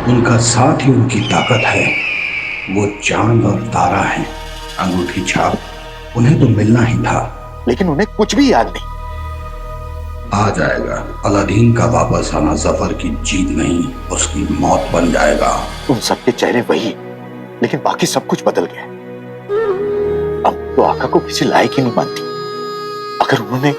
उनका साथ ही उनकी ताकत है। वो चांद और तारा है। अंगूठी छाप उन्हें तो मिलना ही था, लेकिन उन्हें कुछ भी याद नहीं। आ जाएगा। अलादीन का वापस आना जफर की जीत नहीं, उसकी मौत बन जाएगा। उन सबके चेहरे वही, लेकिन बाकी सब कुछ बदल गया। अब तो आका को किसी लायक ही नहीं मानती। अगर उन्होंने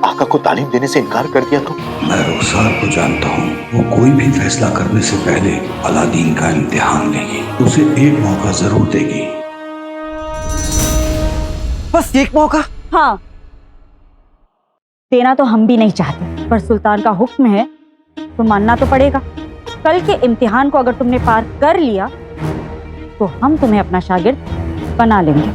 आका को तालीम देने से इनकार कर दिया तो? मैं रुखसार को जानता हूँ। वो कोई भी फैसला करने से पहले अलादीन का इम्तिहान लेगी, उसे एक मौका जरूर देगी। बस एक मौका? हाँ, देना तो हम भी नहीं चाहते, पर सुल्तान का हुक्म है तो मानना तो पड़ेगा। कल के इम्तिहान को अगर तुमने पार कर लिया तो हम तुम्हें अपना शागिर्द बना लेंगे।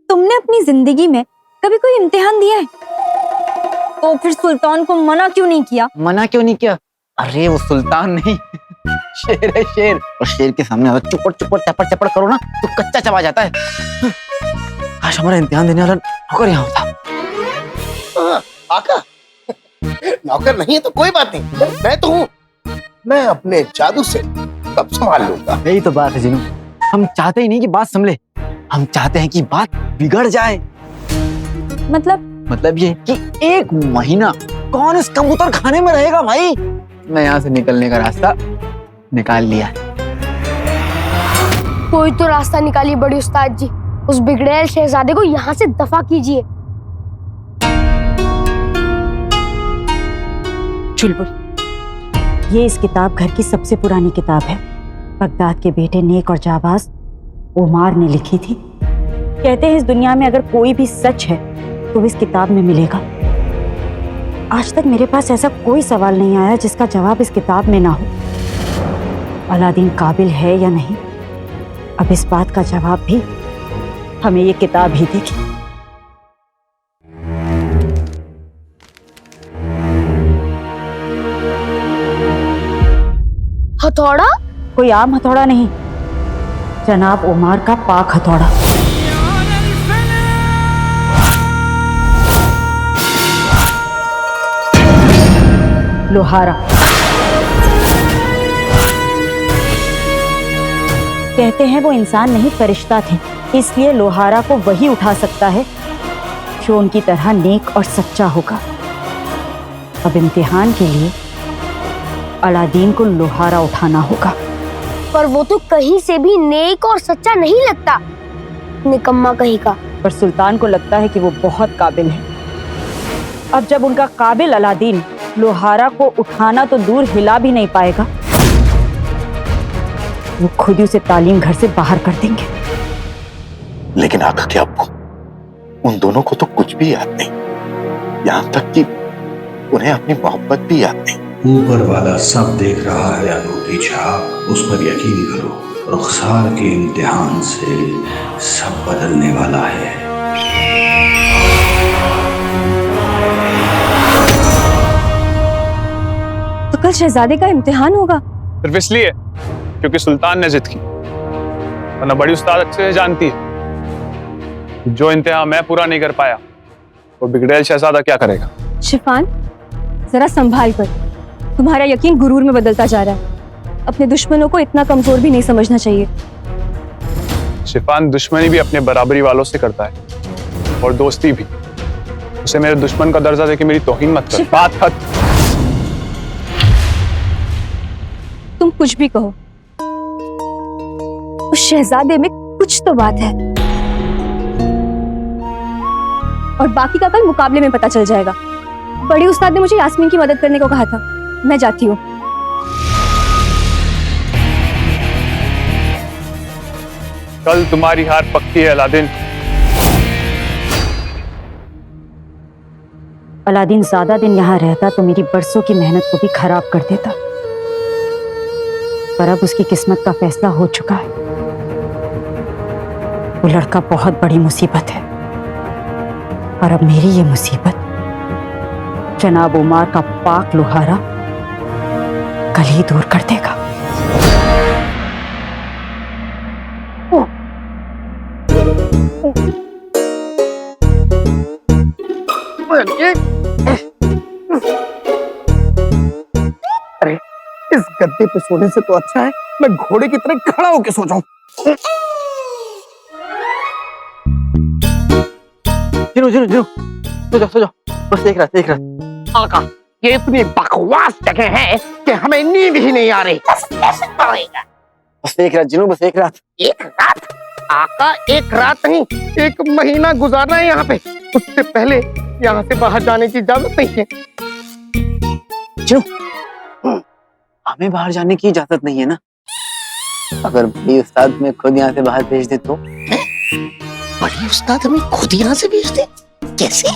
तुमने अपनी जिंदगी में कभी कोई इम्तिहान दिया है? तो फिर सुल्तान को मना क्यों नहीं किया? मना क्यों नहीं किया? अरे वो सुल्तान नहीं, शेर है शेर। और शेर के सामने अगर चुपड़ चुपड़ चपड़ चपड़ करो ना तो कच्चा चबा जाता है। आज हमारा इम्तिहान देने वाला नौकर यहाँ था। आका नौकर नहीं है तो कोई बात नहीं, मैं तो हूँ। मैं अपने जादू से सब संभाल लूंगा। यही तो बात है जिनू, हम चाहते ही नहीं कि बात संभले, हम चाहते हैं कि बात बिगड़ जाए। मतलब ये कि एक महीना कौन इस कबूतर खाने में रहेगा भाई। मैं यहाँ से निकलने का रास्ता निकाल लिया। कोई तो रास्ता निकालिए बड़ी उस्ताद जी, उस बिगड़ैल शहजादे को यहाँ से दफा कीजिए। चुलबुल, ये इस किताब घर की सबसे पुरानी किताब है। बगदाद के बेटे नेक और जाबाज उमार ने लिखी थी। कहते हैं इस दुनिया में अगर कोई भी सच है तो इस किताब में मिलेगा। आज तक मेरे पास ऐसा कोई सवाल नहीं आया जिसका जवाब इस किताब में ना हो। अलादीन काबिल है या नहीं, अब इस बात का जवाब भी हमें ये किताब ही देगी। हथौड़ा? कोई आम हथौड़ा नहीं, जनाब उमार का पाक हथौड़ा। लोहारा। कहते हैं वो इंसान नहीं फरिश्ता थे, इसलिए लोहारा को वही उठा सकता है जो उनकी तरह नेक और सच्चा होगा। अब इम्तिहान के लिए अलादीन को लोहारा उठाना होगा। पर वो तो कहीं से भी नेक और सच्चा नहीं लगता, निकम्मा कहीं का। पर सुल्तान को लगता है कि वो बहुत काबिल है। अब जब उनका काबिल अलादीन लोहारा को उठाना तो दूर हिला भी नहीं पाएगा, वो खुद ही उसे तालीम घर से बाहर कर देंगे। लेकिन आका के आपको उन दोनों को तो कुछ भी याद नहीं, यहाँ तक कि उन्हें अपनी मोहब्बत भी याद नहीं। ऊपर वाला सब देख रहा है अंगूठी छाप, उस पर यकीन करो। रुखसार के इम्तिहान से सब बदलने वाला है। तो कल शहजादे का इम्तिहान होगा? सिर्फ इसलिए क्योंकि सुल्तान ने जिद की, वरना बड़ी उस्ताद अच्छे से जानती है जो इम्तिहान मैं पूरा नहीं कर पाया वो बिगड़ैल शहजादा क्या करेगा। शिफान, जरा संभाल कर, तुम्हारा यकीन गुरूर में बदलता जा रहा है। अपने दुश्मनों को इतना कमजोर भी नहीं समझना चाहिए। शिफान, दुश्मनी भी अपने बराबरी वालों से करता है और दोस्ती भी। उसे मेरे दुश्मन का दर्जा देके मेरी तौहीन मत कर। बात खत्म। तुम कुछ भी कहो, उस शहजादे में कुछ तो बात है, और बाकी का कल मुकाबले में पता चल जाएगा। बड़ी उस्ताद ने मुझे यास्मीन की मदद करने को कहा था, मैं जाती हूँ। कल तुम्हारी हार पक्की है अलादीन। अलादीन ज्यादा दिन यहाँ रहता तो मेरी बरसों की मेहनत को भी खराब कर देता, पर अब उसकी किस्मत का फैसला हो चुका है। वो लड़का बहुत बड़ी मुसीबत है, और अब मेरी ये मुसीबत जनाब उमार का पाक लोहारा कल ही दूर कर देगा। अरे इस गद्दे पे सोने से तो अच्छा है मैं घोड़े की तरह खड़ा होके सो जाऊं। जिनू जिनू जिनू सो जाओ बस एक रात। आका ये इतनी बकवास जगह है कि हमें नींद ही नहीं आ रही। कैसे पड़ेगा? बस एक रात जिनू, बस एक रात। एक रात? आका एक रात नहीं, एक महीना गुजारना है यहाँ पे। उससे पहले यहाँ से बाहर जाने की इजाजत नहीं है। जिनू, हमें बाहर जाने की इजाजत नहीं है ना? अगर बड़ी उस्ताद में खुद यहाँ से बाहर भेज दे तो? बड़ी उस्ताद हमें खुद यहाँ से भेज दे? कैसे?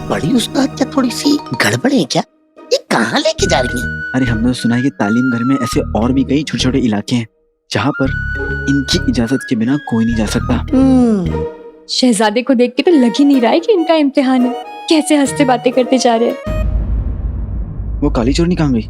बड़ी उस्ताद क्या थोड़ी सी गड़बड़ है क्या? ये कहाँ लेके जा रही है? अरे हमने तो सुना है कि तालीम घर में ऐसे और भी कई छोटे छोटे इलाके हैं जहाँ पर इनकी इजाजत के बिना कोई नहीं जा सकता। शहजादे को देख के तो लग ही नहीं रहा है कि इनका इम्तिहान है। कैसे हंसते बातें करते जा रहे हैं। वो काली चोरनी कहाँ गई?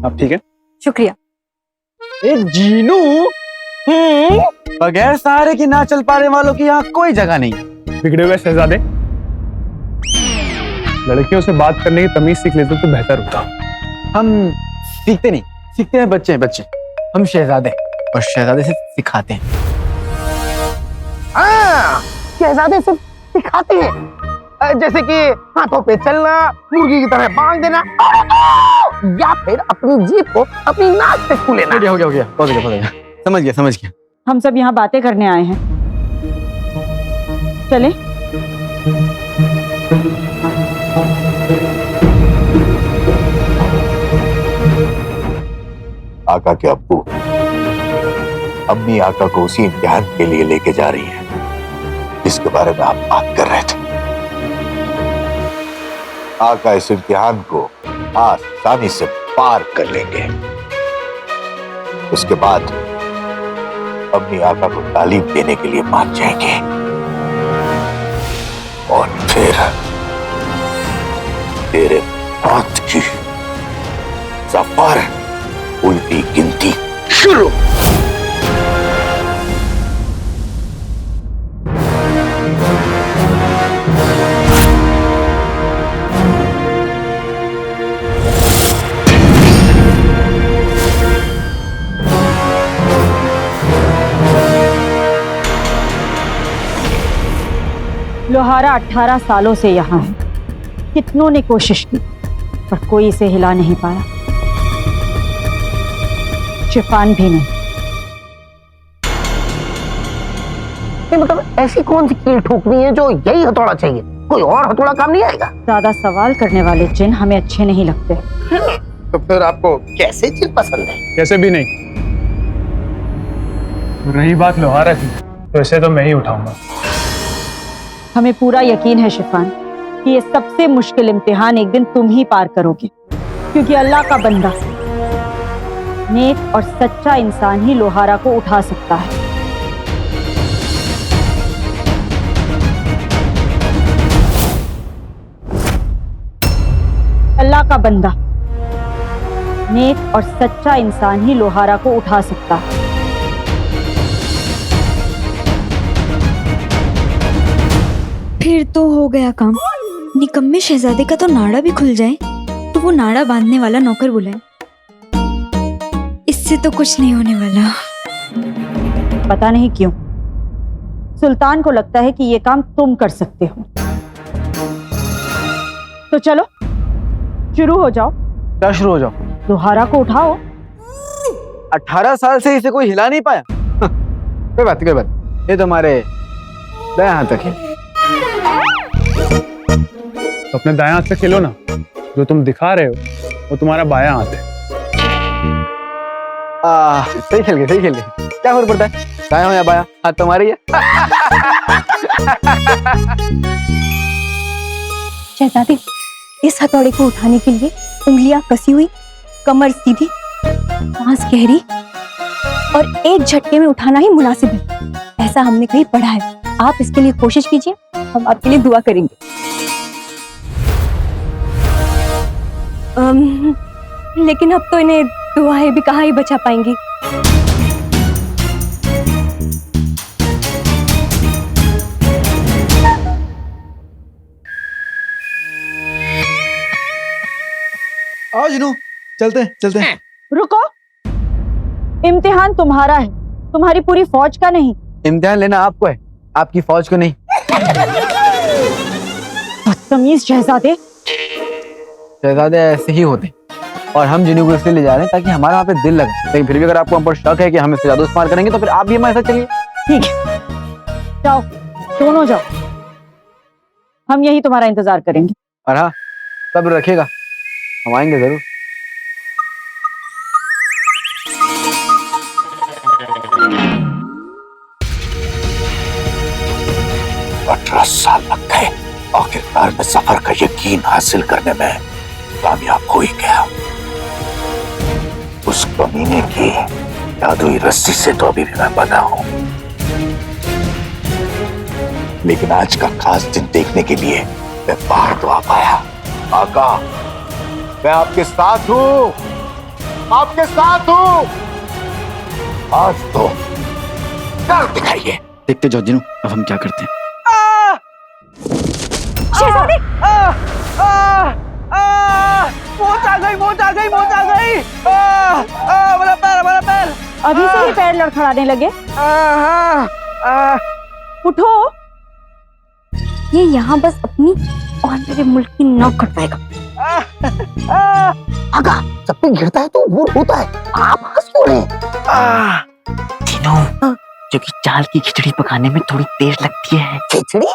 आप ठीक है? शुक्रिया। ए जीनू, बगैर सहारे की ना चल पाने वालों की यहाँ कोई जगह नहीं। बिगड़े हुए शहजादे, लड़कियों से बात करने की तमीज सीख लेते तो बेहतर होता। हम सीखते नहीं, सीखते हैं बच्चे बच्चे। हम शहजादे और शहजादे से सिखाते हैं। हाँ, शहजादे से सिखाते हैं। जैसे कि हाथों पे चलना, मुर्गी की तरह बांध देना, या फिर अपनी जीभ को अपनी नाक से छू लेना। हो गया, समझ गया। हम सब यहाँ बातें करने आए हैं, चले? आका के अब्बू अम्मी आका को उसी इम्तिहान के लिए लेके जा रही है जिसके बारे में आप बात कर रहे थे। आका इस इम्तिहान को आसानी से पार कर लेंगे। उसके बाद अम्मी आका को तालीम देने के लिए मान जाएंगे और फिर तेरे मौत की सफर उल्टी गिनती शुरू। लोहारा 18 सालों से यहाँ है। कितनों ने कोशिश की पर कोई इसे हिला नहीं पाया, शिफान भी नहीं। मतलब ऐसी कौन सी कील ठोकनी है जो यही हथौड़ा चाहिए? कोई और हथौड़ा काम नहीं आएगा? ज्यादा सवाल करने वाले जिन हमें अच्छे नहीं लगते। तो फिर आपको कैसे जिन पसंद है? कैसे भी नहीं। रही बात लोहारा की, तो इसे तो मैं ही उठाऊंगा। हमें पूरा यकीन है शिफान कि ये सबसे मुश्किल इम्तिहान एक दिन तुम ही पार करोगे, क्योंकि अल्लाह का बंदा, नेक और सच्चा इंसान ही लोहारा को उठा सकता है। अल्लाह का बंदा, नेक और सच्चा इंसान ही लोहारा को उठा सकता है। फिर तो हो गया काम। निकम्मे शहजादे का तो नाड़ा भी खुल जाए तो वो नाड़ा बांधने वाला नौकर बुलाए। इससे तो कुछ नहीं होने वाला। पता नहीं क्यों सुल्तान को लगता है कि ये काम तुम कर सकते हो। तो चलो शुरू हो जाओ। क्या शुरू हो जाओ? लोहारा को उठाओ। 18 साल से इसे कोई हिला नहीं पाया। कोई बात। ये तुम्हारे दाएं हाथ तक है। तो अपने दाएं हाथ से खेलो ना, जो तुम दिखा रहे हो वो तुम्हारा बायां हाथ है। सही खेल गए, सही खेल गए। क्या फर्क पड़ता है, दायां हो या बायां, हाथ तुम्हारा ही है। शहजादी, इस हथौड़े को उठाने के लिए उंगलियां कसी हुई, कमर सीधी, सांस गहरी और एक झटके में उठाना ही मुनासिब है, ऐसा हमने कहीं पढ़ा है। आप इसके लिए कोशिश कीजिए, हम आपके लिए दुआ करेंगे। लेकिन अब तो इन्हें दुआएं भी कहाँ ही बचा पाएंगी। आओ जिनू, चलते चलते। रुको, इम्तिहान तुम्हारा है, तुम्हारी पूरी फौज का नहीं। इम्तिहान लेना आपको है, आपकी फौज को नहीं। बदतमीज शहजादे। शहजादे ऐसे ही होते, और हम जिन्हों को इसलिए ले जा रहे हैं ताकि हमारा वहाँ पे दिल लगे। लेकिन फिर भी अगर आपको हम पर शक है कि हम इससे ज्यादा इस्तेमाल करेंगे तो फिर आप भी हमारे साथ चलिए। ठीक है, जाओ, दोनों जाओ, हम यही तुम्हारा इंतजार करेंगे। और हाँ, सब्र रखिएगा, हम आएंगे जरूर। अठारह साल लग गए, आखिरकार मैं सफर का यकीन हासिल करने में कामयाब हो ही गया। उस कमीने की जादुई रस्सी से तो अभी भी मैं बंधा हूं, लेकिन आज का खास दिन देखने के लिए मैं बाहर तो आ पाया। आका, मैं आपके साथ हूं, आपके साथ हूं। आज तो कर दिखाइए। देखते जाओ जिनू, अब हम क्या करते हैं। शहजादी, मौत आ गई, मौत आ गई, मौत आ गई। मेरा पैर, मेरा पैर। अभी से ही पैर लड़खड़ाने लगे। उठो। ये यहाँ बस अपनी और मेरे मुल्क की नौक कटवाएगा। आका, जब भी गिरता है तो वो होता है, आप हंस क्यों रहे हैं? जिनू, जो कि चाल की खिचड़ी पकाने में थोड़ी देर लगती है। खिचड़ी?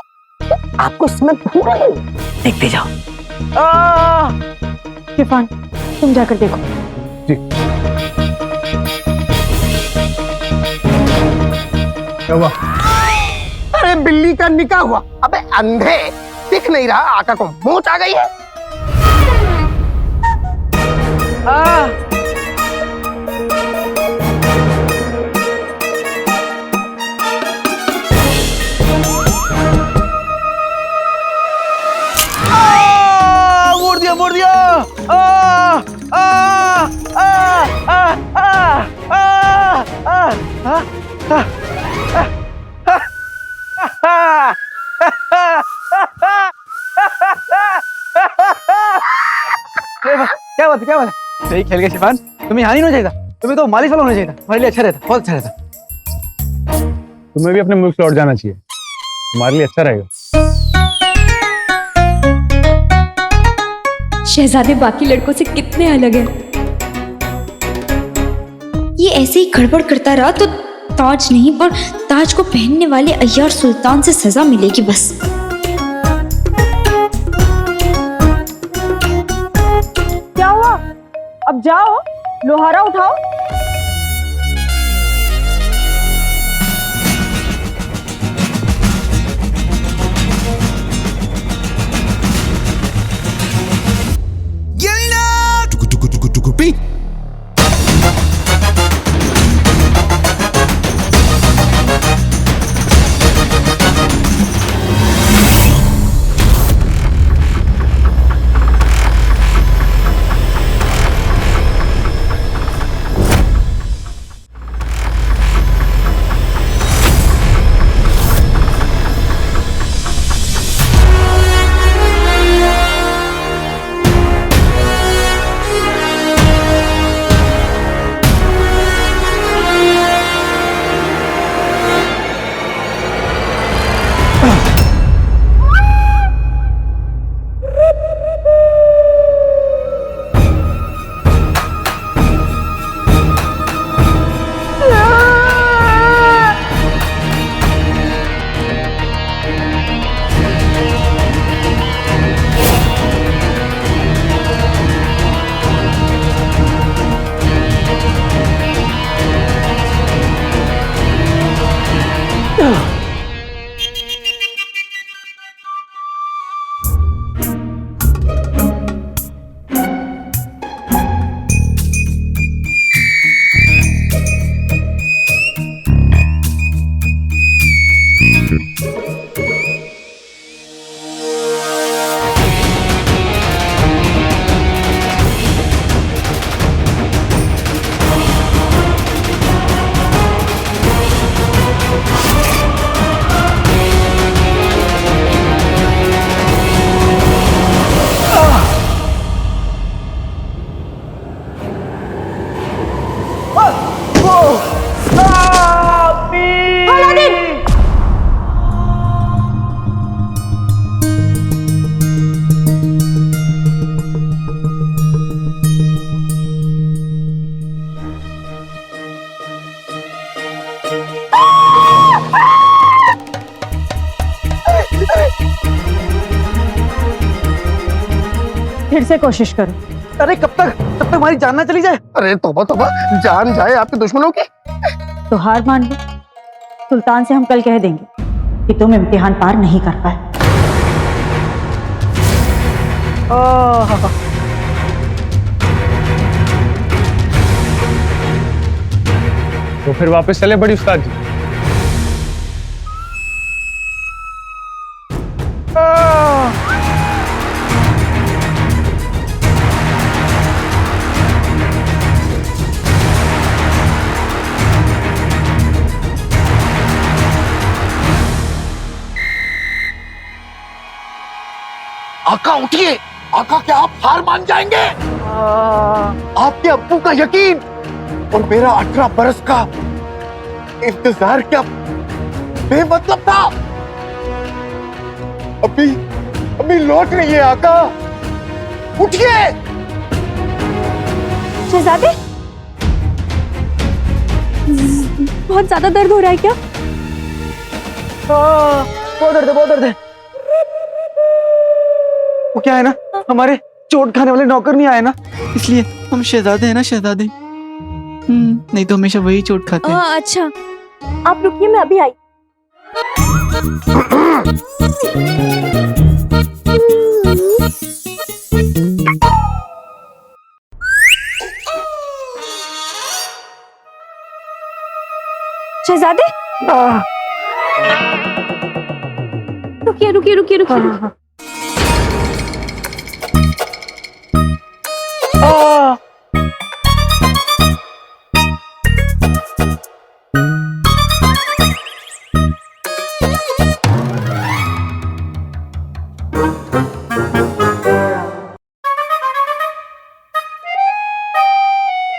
आपको इसमें भूल रही है? देखते जाओ। शिफान, तुम जाकर देखो। क्या हुआ? अरे बिल्ली का निकाह हुआ। अबे अंधे, दिख नहीं रहा आका को मोच आ गई है। मोड़ दिया। क्या बात है? सही खेल गए शिफान, तुम्हें यहाँ नहीं होना चाहिए था, तुम्हें तो मालिश वाला होना चाहिए था। हमारे लिए अच्छा रहता, बहुत अच्छा रहता। तुम्हें भी अपने मुल्क लौट जाना चाहिए, तुम्हारे लिए अच्छा रहेगा। शहजादे बाकी लड़कों से कितने अलग हैं। ये ऐसे ही गड़बड़ करता रहा तो ताज नहीं पर ताज को पहनने वाले अय्यार सुल्तान से सजा मिलेगी बस। क्या हुआ? अब जाओ, लोहारा उठाओ। फिर से कोशिश करो। अरे कब तक हमारी जान ना चली जाए। अरे तौबा तौबा, जान जाए आपके दुश्मनों की। तो हार मान लो, सुल्तान से हम कल कह देंगे कि तुम इम्तिहान पार नहीं कर पाए। तो फिर वापस चले बड़ी उस्ताद जी। आका उठिए। आका, क्या आप हार मान जाएंगे? आपके अब्बू का यकीन और मेरा 18 बरस का इंतजार क्या बेमतलब था? अभी लौट रही है आका, उठिए। शहजादे, बहुत ज्यादा दर्द हो रहा है क्या? बहुत दर्द है, बहुत दर्द है। वो क्या है ना, हमारे चोट खाने वाले नौकर नहीं आए ना, इसलिए हम शहजादे हैं ना, शहजादे। नहीं तो हमेशा वही चोट खाते हैं। अच्छा, आप रुकिए, मैं अभी आई। शहजादे, रुकिए रुकिए रुकिए रुकिए।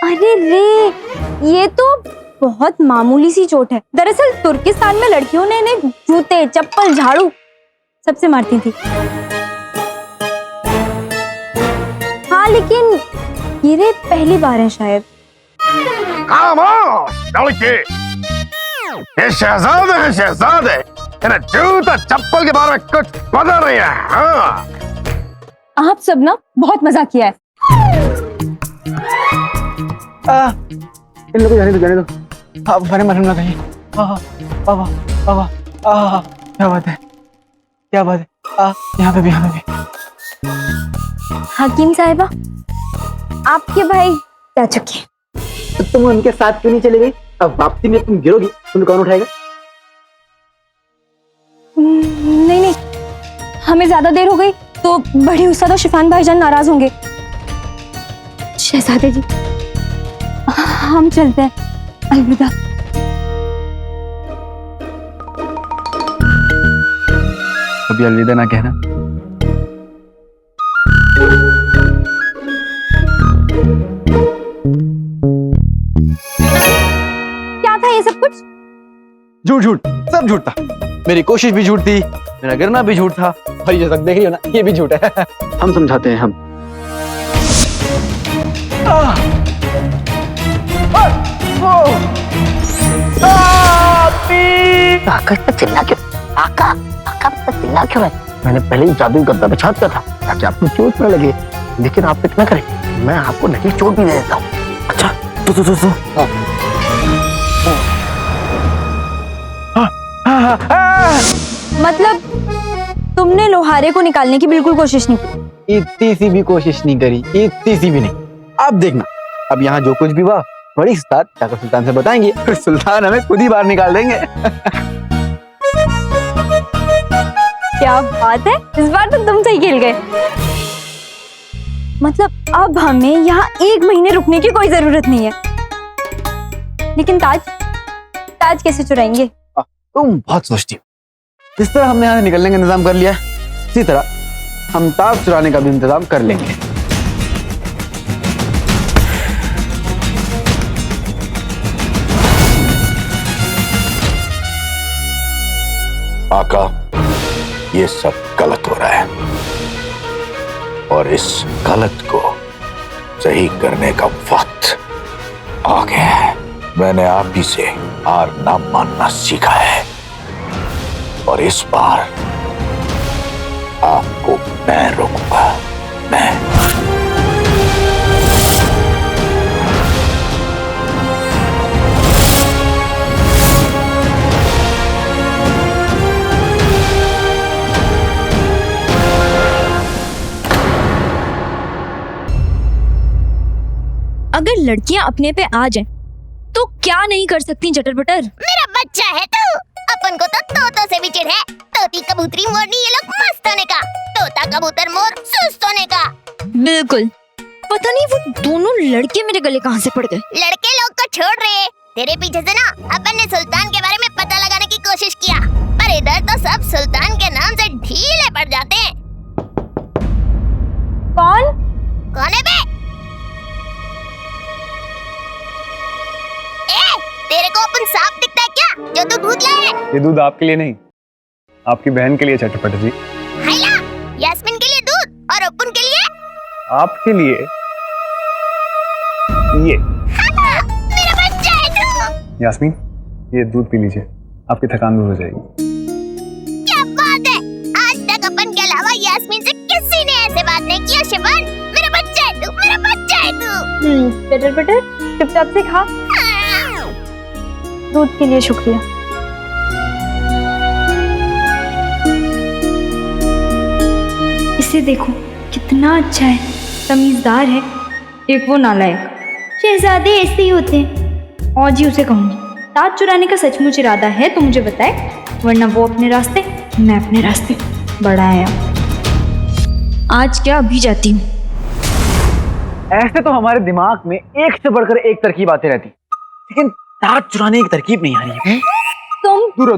अरे रे, ये तो बहुत मामूली सी चोट है। दरअसल तुर्किस्तान में लड़कियों ने इन्हें जूते, चप्पल, झाड़ू सबसे मारती थी। हाँ, लेकिन ये पहली बार है शायद। लड़के, ये शहजादे हैं, शहजादे। इन्हें जूता चप्पल के बारे में कुछ पता नहीं है। हाँ। आप सब ना बहुत मजा किया है। इन लोगों को जाने दो, जाने दो। आप हमारे मरम ना कहिए। वाह, क्या बात है, क्या बात है। यहाँ पे भी, यहाँ पे भी। हकीम साहिबा, आपके भाई जा चुके हैं। तो तुम उनके साथ क्यों नहीं चली गई? अब वापसी में तुम गिरोगी, तुम्हें कौन उठाएगा? नहीं नहीं, हमें ज्यादा देर हो गई तो बड़ी उस्ताद और शिफान भाईजान नाराज होंगे। शहजादे जी, हम चलते हैं, अलविदा। कभी अलविदा ना कहना। क्या था ये सब कुछ? झूठ झूठ, सब झूठ था। मेरी कोशिश भी झूठ थी, मेरा गिरना भी झूठ था, और ये सब देख रही हो ना, ये भी झूठ है। हम समझाते हैं, हम। आका इतना चिल्ला क्यों? आका इतना चिल्ला क्यों है? मैंने पहले ही जादू गद्दा बिछा दिया था ताकि आपको चोट न लगे, लेकिन आप इतना करें, मैं आपको नकली चोट भी दे देता हूँ। अच्छा, तो मतलब तुमने लोहारे को निकालने की बिल्कुल कोशिश नहीं की? इतनी सी भी कोशिश नहीं करी, इतनी सी भी नहीं। आप देखना, अब यहाँ जो कुछ भी हुआ बड़ी उस्ताद जाकर सुल्तान से बताएंगे, और सुल्तान हमें खुद ही बाहर निकाल देंगे। क्या बात है, इस बार तो तुम सही खेल गए। मतलब अब हमें यहाँ 1 महीने रुकने की कोई जरूरत नहीं है। लेकिन ताज कैसे चुराएंगे? तुम बहुत सोचती हो। जिस तरह हमने यहाँ निकलने का इंतजाम कर लिया, इसी तरह हम ताज चुराने का भी इंतजाम कर लेंगे। आका, ये सब गलत हो रहा है और इस गलत को सही करने का वक्त आ गया है। मैंने आप ही से हार ना मानना सीखा है और इस बार आपको मैं रोकूंगा, मैं। अगर लड़कियां अपने पे आ जाएं, तो क्या नहीं कर सकती चटर पटर। मेरा बच्चा है तू। अपन को तो तोतों से भी चिढ़ है। तोती कबूतरी मोरनी ये लोग मस्त होने का, तोता कबूतर मोर सुस्त होने का। बिल्कुल। पता नहीं वो दोनों लड़के मेरे गले कहाँ से पड़ गए। लड़के लोग को छोड़ रहे, तेरे पीछे से ना अपन ने सुल्तान के बारे में पता लगाने की कोशिश किया, पर इधर तो सब सुल्तान के नाम से ढीले पड़ जाते हैं। कौन है बे? तेरे को अपन सांप दिखता है क्या जो तू दूध लाए? ये दूध आपके लिए नहीं, आपकी बहन के लिए चटपट जी। हैला, यास्मीन के लिए दूध और अपन के लिए? आपके लिए ये। मेरा बच्चा है तू। यास्मीन, ये दूध पी लीजिए, आपकी थकान दूर हो जाएगी। क्या बात है, आज तक अपन के अलावा यास्मीन से किसी ने ऐसे बात नहीं किया। शिवन, मेरा बच्चा है तू, मेरा बच्चा है तू। चटर पटर चुपचाप से खा। दूध के लिए शुक्रिया। इसे देखो कितना अच्छा है, तमीजदार है। एक वो नालायक। शहजादे ऐसे ही होते हैं। और जी उसे कहूंगी, ताज चुराने का सचमुच इरादा है तो मुझे बताए, वरना वो अपने रास्ते, मैं अपने रास्ते। बड़ा है आज क्या अभी जाती हूँ। ऐसे तो हमारे दिमाग में एक से बढ़कर एक तरकीब आती रहती, लेकिन ताज चुराने की तरकीब नहीं आ रही है। तुम दूर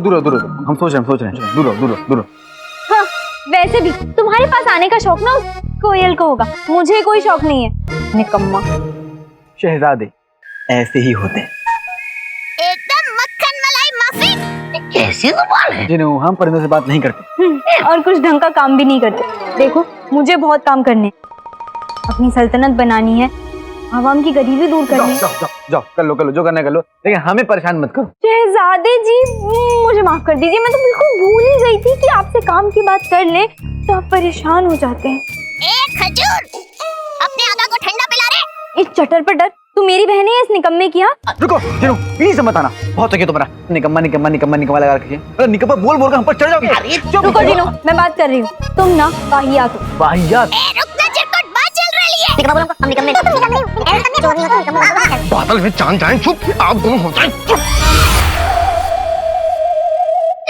हम सोच रहे हैं दूर। हाँ, वैसे भी तुम्हारे पास आने का शौक ना उस कोयल को होगा, मुझे कोई शौक नहीं है। निकम्मा। शहजादे ऐसे ही होते हैं। एकदम मक्खन मलाई माफी। कैसी जुबान है? जिन्हों हम परिंदों से बात नहीं करते और कुछ ढंग का काम भी नहीं करते। देखो मुझे बहुत काम करने हैं। अपनी सल्तनत बनानी है, आवाम की गरीबी दूर करनी है। जाओ कर लो जो करना कर लो, लेकिन हमें परेशान मत करो। शहजादे जी मुझे माफ कर दीजिए, मैं तो बिल्कुल भूल ही गई थी कि आपसे काम की बात कर लें तो आप परेशान हो जाते हैं। ए खजूर, अपने आगा को ठंडा पिला रे। इस चटर पटर, तू मेरी बहन है इस निकम्मे की? हाँ रुको जिन्हों, प्लीज मत आना, बहुत थके तुम्हारा। निकम्मा लगा रखिए। निकम्मा बोल कर हम पर चढ़ जाओगे। रुको जिन्हों, मैं बात कर रही हूँ। तुम ना वाहियात हो। वाहियात? बादल में चांद जाए चुप, आप दोनों हो जाए चुप।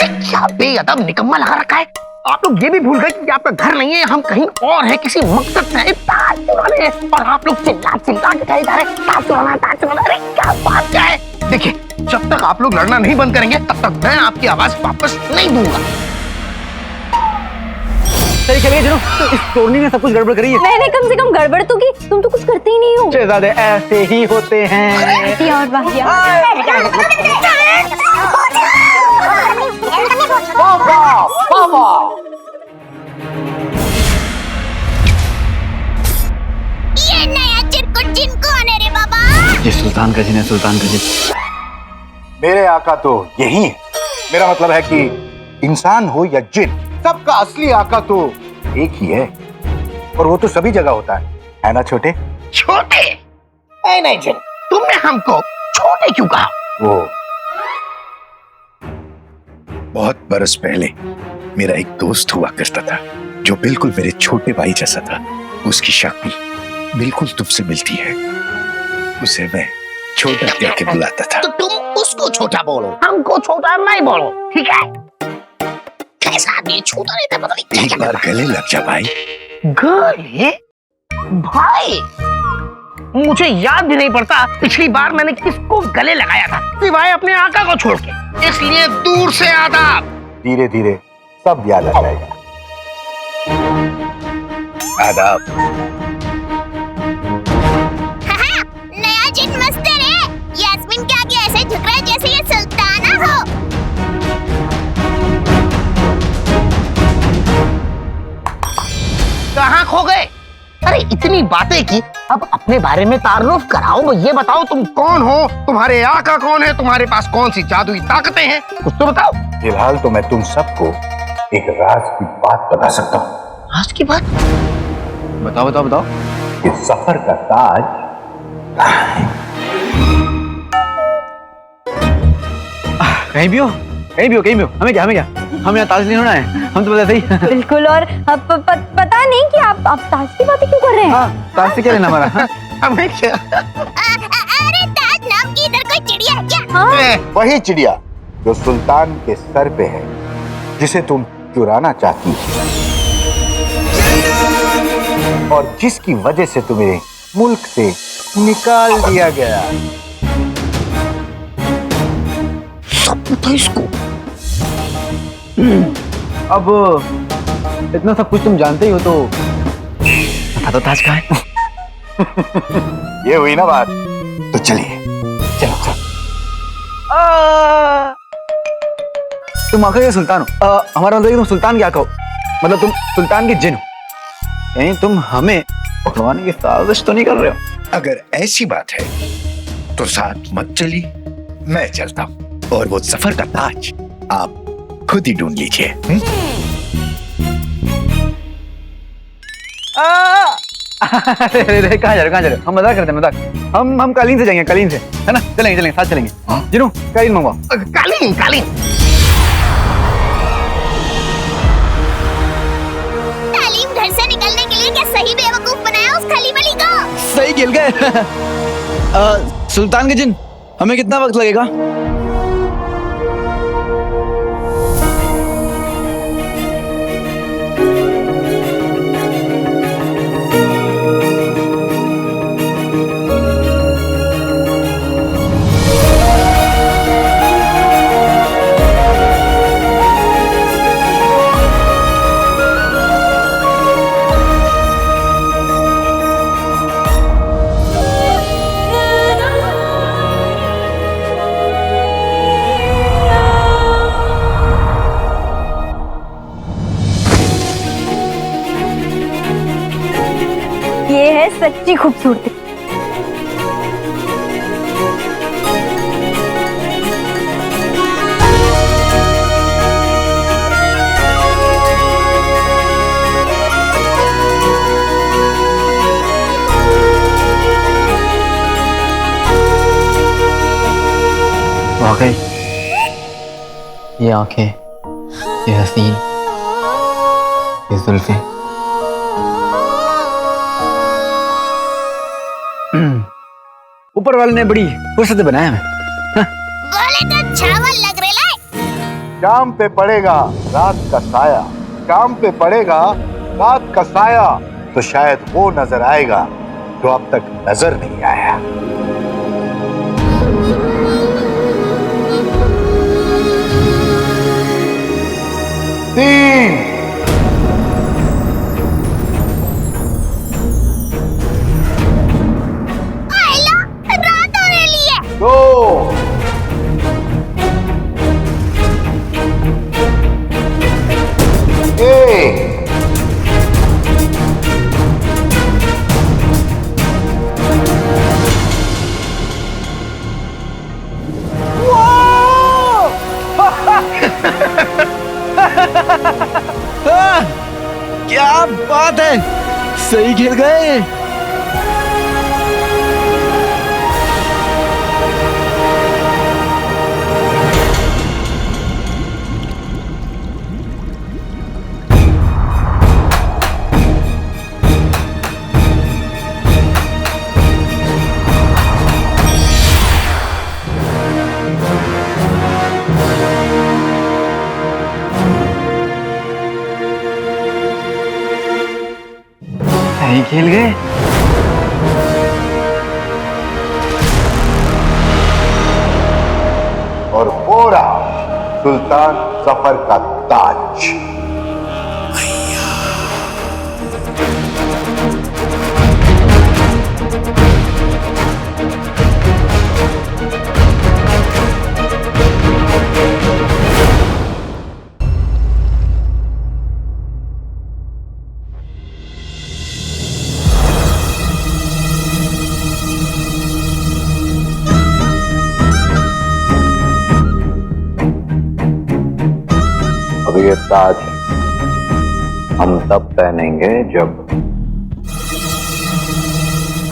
क्या बेअदब निकम्मा लगा रखा है। आप लोग ये भी भूल गए कि आपका घर नहीं है, हम कहीं और है, किसी मकसद से ताज चुराने। और आप लोग चिल्ला के कहे जा रहे ताज चुराना। अरे क्या बात क्या है? देखिए, जब तक आप लोग लड़ना नहीं बंद करेंगे तब तक मैं आपकी आवाज वापस नहीं दूंगा। चलिए जिन्हों, तो इस तोड़नी में सब कुछ गड़बड़ करी है। मैंने कम से कम गड़बड़ तो की, तुम तो कुछ करते ही नहीं हो। शहजादे ऐसे ही होते हैं। और वाहियात। ये नया चिरकुट जिन कौन है रे बाबा? ये सुल्तान का जिन है, सुल्तान का जिन। मेरे आका तो यही है। मेरा मतलब है कि इंसान हो या जिन, सबका असली आका तो एक ही है, और वो तो सभी जगह होता है ना छोटे? छोटे? नहीं जिन, तुमने हमको छोटे क्यों कहा? वो बहुत बरस पहले मेरा एक दोस्त हुआ करता था जो बिल्कुल मेरे छोटे भाई जैसा था। उसकी शक्ल बिल्कुल तुमसे मिलती है। उसे मैं छोटा कह के बुलाता था। तो तुम उसको छोटा बोलो, हमको छोटा नहीं बोलो, ठीक है? कैसा आदमी छोटा रहता है, पता नहीं। एक बार गले लग जा भाई। गले? भाई, मुझे याद भी नहीं पड़ता पिछली बार मैंने किसको गले लगाया था, सिवाय अपने आका को छोड़ के। इसलिए दूर से आदाब। धीरे धीरे सब याद आ जाएगा। आदाब। नया जिन मस्त है रे। यास्मीन के आगे ऐसे झुक रहा है जैसे ये सुल्ताना हो। कहाँ खो गए? अरे इतनी बातें की, अब अपने बारे में तारुफ कराओ। ये बताओ तुम कौन हो, तुम्हारे आका कौन है, तुम्हारे पास कौन सी जादुई ताकतें हैं, कुछ तो बताओ। फिलहाल तो मैं तुम सबको एक राज की बात बता सकता हूँ। राज की बात? बताओ। इस सफर का ताज कहाँ है? कहीं भी हो। हमें क्या, हमें यहाँ ताज नहीं होना है, हम तो बता ही। बिल्कुल। और पता नहीं कि आप ताज की बातें क्यों कर रहे हैं? ताज से क्या लेना हमारा? हमें क्या? नाम की इधर कोई चिड़िया है क्या? वही चिड़िया जो सुल्तान के सर पे है, जिसे तुम चुराना चाहती हो और जिसकी वजह से तुम्हें मुल्क से निकाल दिया गया। सब पता इसको। अब इतना सब कुछ तुम जानते ही हो तो बता दो ताज कहाँ है? ये हुई ना बात, तो चलिए चलो चलो। तुम आखिर के सुल्तान हो, हमारा मतलब तुम सुल्तान क्या कहो, मतलब तुम सुल्तान के जिन हो, यानी तुम हमें पकड़वाने की साजिश तो नहीं कर रहे हो? अगर ऐसी बात है तो साथ मत चलिए, मैं चलता हूँ और वो सफर का ताज आप खुद ही ढूंढ लीजिए। कहाँ जा रहे हो? हम मजाक करते हैं, मजाक। हम कालीन से जाएंगे, कालीन से, है ना? चलेंगे साथ चलेंगे। जिनू कालीन मंगवाओ। कालीन कालीन तालीम घर से निकलने के लिए क्या सही बेवकूफ बनाया उस खली वली को? सही खेल गए। सुल्तान के जिन, हमें कितना वक्त लगेगा? ये है सच्ची खूबसूरती। वाकई ये आंखें, ये हसीन, ये जुल्फें, ऊपर वाले ने बड़ी फुर्सत से बनाया हमें। बोले तो चावल लग रहे ले। शाम पे पड़ेगा रात का साया, शाम पे पड़ेगा रात का साया, तो शायद वो नजर आएगा जो अब तक नजर नहीं आया। तीन, आइला, रात होने लिए। दो, एक। क्या बात है, सही खेल गए। सही खेल गए। और वो रहा सुल्तान सफर का ताज। अब ये ताज हम तब पहनेंगे जब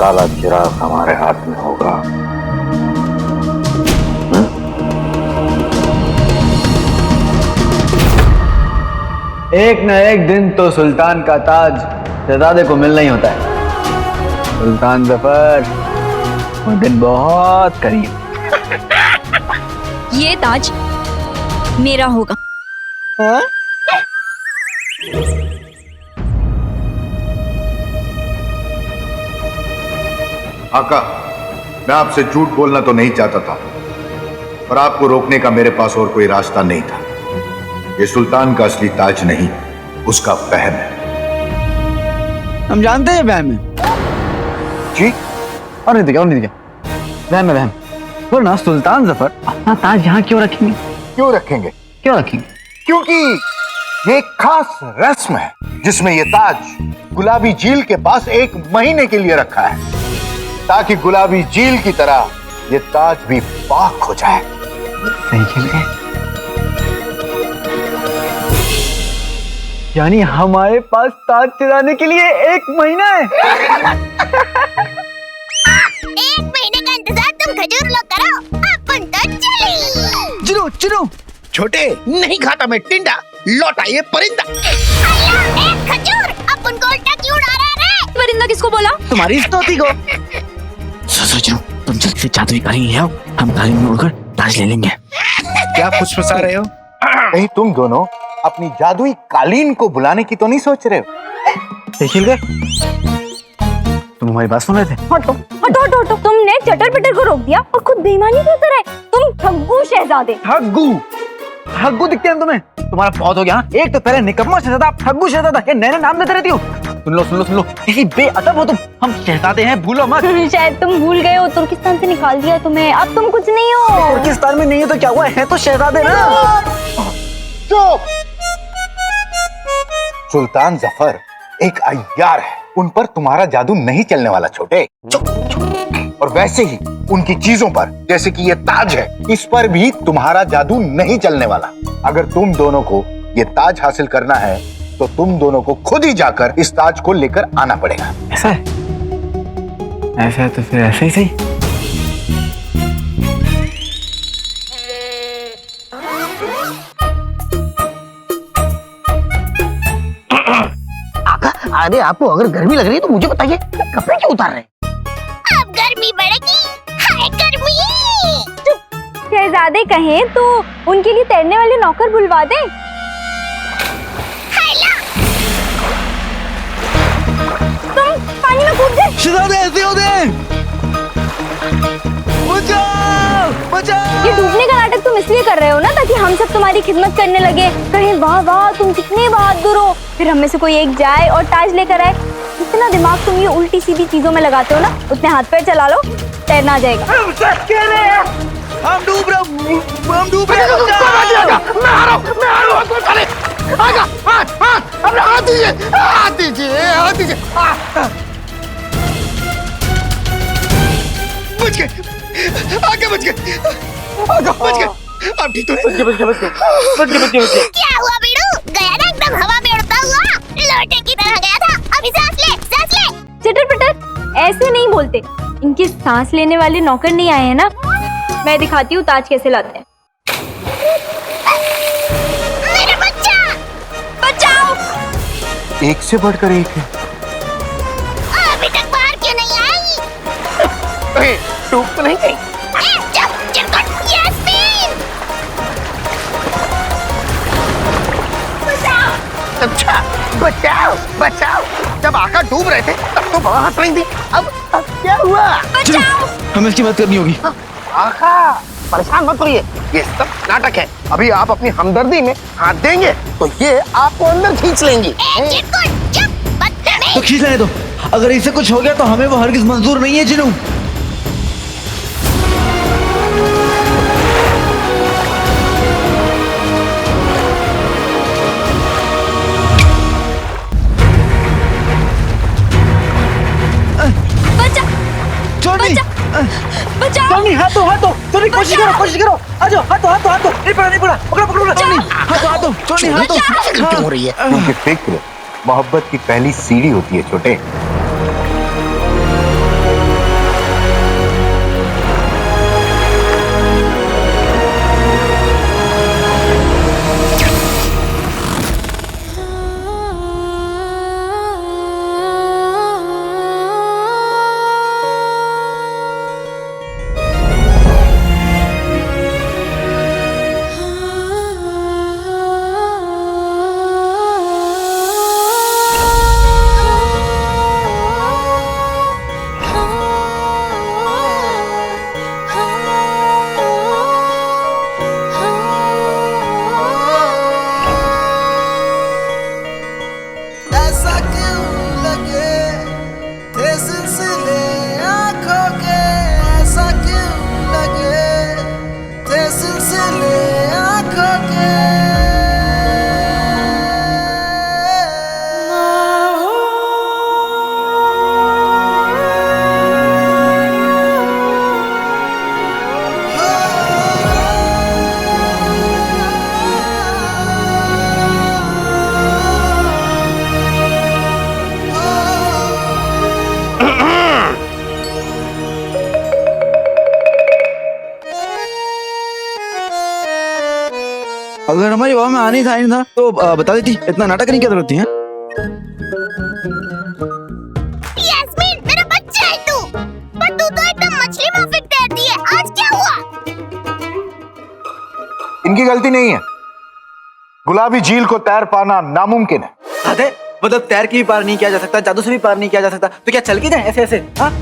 काला चिराग हमारे हाथ में होगा। एक न एक दिन तो सुल्तान का ताज शहजादे को मिलना ही होता है। सुल्तान जफर, वो दिन बहुत करीब। ये ताज मेरा होगा। आका, मैं आपसे झूठ बोलना तो नहीं चाहता था, पर आपको रोकने का मेरे पास और कोई रास्ता नहीं था। ये सुल्तान का असली ताज नहीं, उसका वहम है। हम जानते हैं वहम है जी। और नहीं तो क्या वहम है वहम। तो ना सुल्तान जफर अपना ताज यहाँ क्यों रखेंगे? क्यों रखेंगे? क्योंकि ये एक खास रस्म है जिसमें ये ताज गुलाबी झील के पास 1 महीने के लिए रखा है, ताकि गुलाबी झील की तरह ये ताज भी पाक हो जाए। सही खेल गए। यानी हमारे पास ताज चुराने के लिए 1 महीना है। 1 महीने का इंतजार तुम खजूर लोग करो, अपन तो चले। चुनो छोटे, नहीं खाता मैं टिंडा, लौटा ये परिंदा। एक खजूर, अपन को उल्टा क्यों उड़ा रहा है? परिंदा किसको बोला? तुम्हारी स्तोती को। सोचो तुम जल्दी से जादुई कालीन ले आओ, हम कालीन में उड़कर ताज ले लेंगे। क्या फुसफुसा रहे हो? कहीं तुम दोनों अपनी जादुई कालीन को बुलाने की तो नहीं सोच रहे हो? देखिए गए, तुम हमारी बात सुन रहे थे? हटो हटो हटो हटो। तुमने चटर पटर को रोक दिया और खुद बेईमानी करते रहे। तुम ठग्गू शहजादे। ठग्गू दिखते हैं तुम्हें? तुम्हारा बहुत हो गया। एक तो पहले निकम्मा शहजादा, आप ठग्गू शहजादा, ये नए नाम लेते रहती हो। सुन लो, किसी बेअदब हो तुम। हम शहजादे हैं, भूलो मत। शायद तुम भूल गए हो, तुर्किस्तान से निकाल दिया तुम्हें, अब तुम कुछ नहीं हो। तुर्किस्तान में नहीं है तो क्या हुआ है, तो शहजादे ना। चुप! सुल्तान जफर एक अय्यार है, उन पर तुम्हारा जादू नहीं चलने वाला छोटे। चुप। और वैसे ही उनकी चीजों पर, जैसे कि ये ताज है, इस पर भी तुम्हारा जादू नहीं चलने वाला। अगर तुम दोनों को ये ताज हासिल करना है तो तुम दोनों को खुद ही जाकर इस ताज को लेकर आना पड़ेगा। ऐसा है? ऐसा है तो फिर ऐसा ही सही। अरे आपको अगर गर्मी लग रही है तो मुझे बताइए, कपड़े क्यों उतार रहे हैं? अब गर्मी बढ़ेगी। हाय गर्मी। शहजादे कहें तो उनके लिए तैरने वाले नौकर बुलवा दें। तुम पानी में कूद गए। शहजादे ऐसे होते हैं। बचाओ। ये डूबने का नाटक तुम इसलिए कर रहे हो ना, ताकि हम सब तुम्हारी खिदमत करने लगे, कहें वाह वाह तुम कितने बहादुर हो। फिर हम में से कोई एक जाए और ताज लेकर आए। जितना दिमाग तुम ये उल्टी सीधी चीजों में लगाते हो ना, उतने हाथ पैर चला लो, तैरना आ जाएगा। हम डूब रहे हैं। हाथ दीजिए। बच गए, आगे बच गए। आप ठीक तो क्या हुआ बीड़ू? गया ना एकदम हवा में उड़ता हुआ, लोटे की तरह गया था। अभी सांस ले। चटर पटर ऐसे नहीं बोलते। इनके सांस लेने वाले नौकर नहीं आए हैं ना, मैं दिखाती हूँ ताज कैसे लाते हैं। मेरा बच्चा, बचाओ। एक से बढ़कर एक है। अभी तक बाहर क्यों नहीं आई? डूब तो नहीं गई? अच्छा, बचाओ। जब आका डूब रहे थे तब तो वहां हंस रही थी, अब क्या हुआ? बचाओ। हमें इसकी मदद करनी होगी। आका परेशान मत होइए, ये सब नाटक है। अभी आप अपनी हमदर्दी में हाथ देंगे तो ये आपको अंदर खींच लेंगी। तो खींच लेने दो। अगर इसे कुछ हो गया तो हमें वो हरगिज मंजूर नहीं है जिनू। बचाओ। हाथों चोरी, कोशिश करो। आ जाओ, हाथों नहीं पड़ा। पकड़ो चोरी, हाथों चोरी, क्यों हो रही है? क्योंकि फिक्र मोहब्बत की पहली सीढ़ी होती है छोटे। तुम्हारी वाह में आने था नहीं था तो बता देती, इतना नाटक करने की क्या जरूरत थी? यास्मीन मेरा बच्चा है तू, पर तू तो एकदम मछली माफिक तैरती है, आज क्या हुआ? इनकी गलती नहीं है, गुलाबी झील को तैर पाना नामुमकिन है। अरे मतलब तैर के भी पार नहीं किया जा सकता, जादू से भी पार नहीं किया जा सकता, तो क्या चल के जाए ऐसे ऐसे? हाँ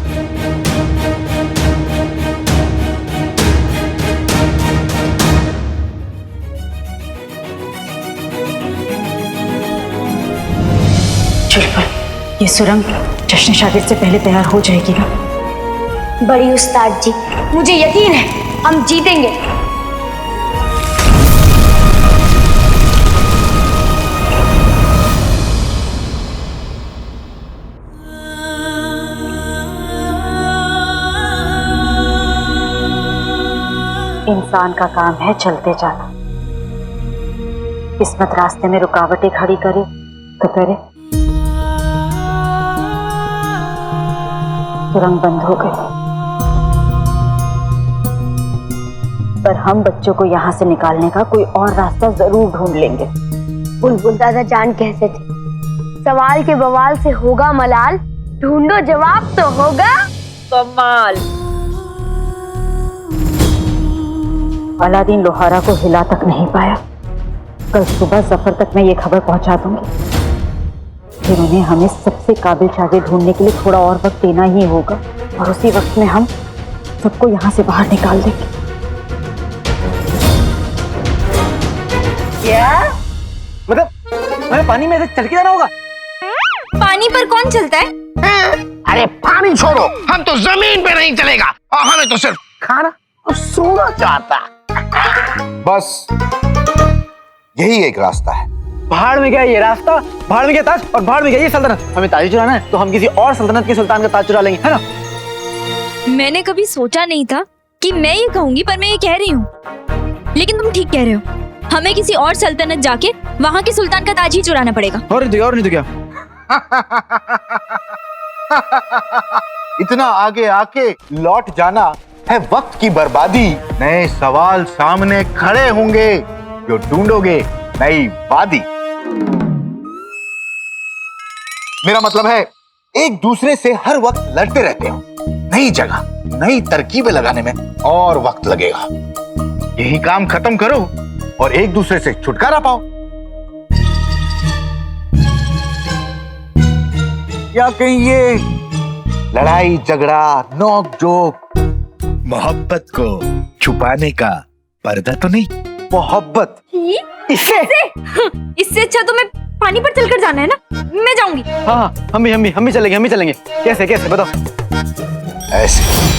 चुलबुल, ये सुरंग जश्न शागिर्द से पहले तैयार हो जाएगी ना? बड़ी उस्ताद जी, मुझे यकीन है हम जीतेंगे। इंसान का काम है चलते जाना, किस्मत रास्ते में रुकावटें खड़ी करे तो करे। सुरंग बंद हो गई, पर हम बच्चों को यहाँ से निकालने का कोई और रास्ता जरूर ढूंढ लेंगे। बुलबुल दादा जान कहते थे, सवाल के बवाल से होगा मलाल, ढूंढो जवाब तो होगा कमाल। अलादीन लोहारा को हिला तक नहीं पाया, कल सुबह जफर तक मैं ये खबर पहुंचा दूंगी, फिर उन्हें हमें सबसे काबिल शागिर्द ढूंढने के लिए थोड़ा और वक्त देना ही होगा, और उसी वक्त में हम सबको यहाँ से बाहर निकाल देंगे। क्या मतलब हमें पानी में ऐसे चल के जाना होगा? पानी पर कौन चलता है? अरे पानी छोड़ो, हम तो जमीन पे नहीं चलेगा, और हमें तो सिर्फ खाना और सोना चाहता। बस यही एक रास्ता है। भाड़ में क्या ये रास्ता, भाड़ में क्या ताज, और भाड़ में क्या ये सल्तनत? हमें ताज चुराना है तो हम किसी और सल्तनत के सुल्तान का ताज चुरा लेंगे, है ना? मैंने कभी सोचा नहीं था कि मैं ये कहूंगी, पर मैं ये कह रही हूँ। लेकिन तुम ठीक कह रहे हो, हमें किसी और सल्तनत जाके वहाँ के सुल्तान का ताज ही चुराना पड़ेगा। और नहीं तो क्या? इतना आगे आके लौट जाना है वक्त की बर्बादी। नए सवाल सामने खड़े होंगे, जो ढूंढोगे नई वादी। मेरा मतलब है एक दूसरे से हर वक्त लड़ते रहते हो, नई जगह नई तरकीबें लगाने में और वक्त लगेगा। यही काम खत्म करो और एक दूसरे से छुटकारा पाओ। या कहीं ये लड़ाई झगड़ा नोक जोक मोहब्बत को छुपाने का पर्दा तो नहीं? मोहब्बत इससे अच्छा तो मैं पानी पर चलकर जाना है ना, मैं जाऊंगी। हाँ हम भी चलेंगे। कैसे बताओ? ऐसे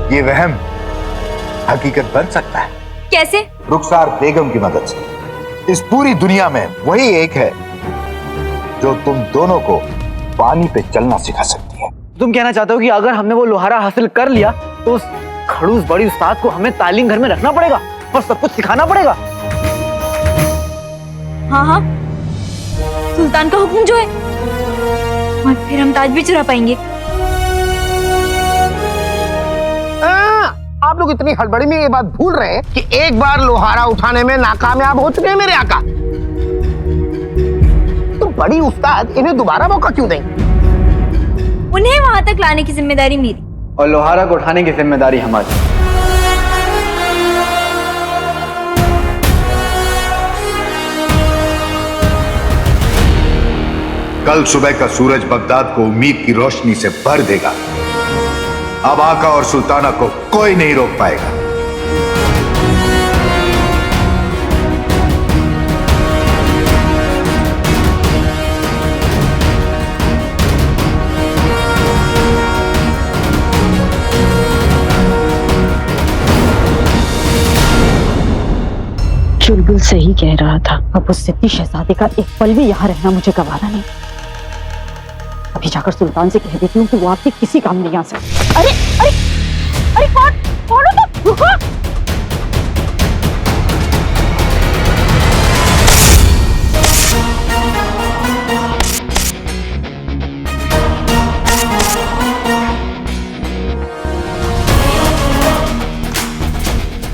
ये वहम हकीकत बन सकता है। कैसे? रुखसार बेगम की मदद से। इस पूरी दुनिया में वही एक है जो तुम दोनों को पानी पे चलना सिखा सकती है। तुम कहना चाहते हो कि अगर हमने वो लोहारा हासिल कर लिया तो उस खड़ूस बड़ी उस्ताद को हमें तालीम घर में रखना पड़ेगा और सब कुछ सिखाना पड़ेगा? हाँ, सुल्तान का हुक्म जो है, और फिर हम ताज भी चुरा पाएंगे। आप लोग इतनी हड़बड़ी में ये बात भूल रहे हैं कि एक बार लोहारा उठाने में नाकामयाब हो चुके हैं मेरे आका। तो बड़ी उस्ताद इन्हें दोबारा मौका क्यों दें? उन्हें वहां तक लाने की जिम्मेदारी मेरी, और लोहारा को उठाने की जिम्मेदारी हमारी। कल सुबह का सूरज बगदाद को उम्मीद की रोशनी से भर देगा। अब आका और सुल्ताना को कोई नहीं रोक पाएगा। चुलबुल सही कह रहा था। अब उस सिद्धि शहजादे का एक पल भी यहाँ रहना मुझे गवारा नहीं। अभी जाकर सुल्तान से कह देती हूँ कि वो आपके किसी काम नहीं आ सकता। अरे अरे अरे कौन हो तुम? रुको।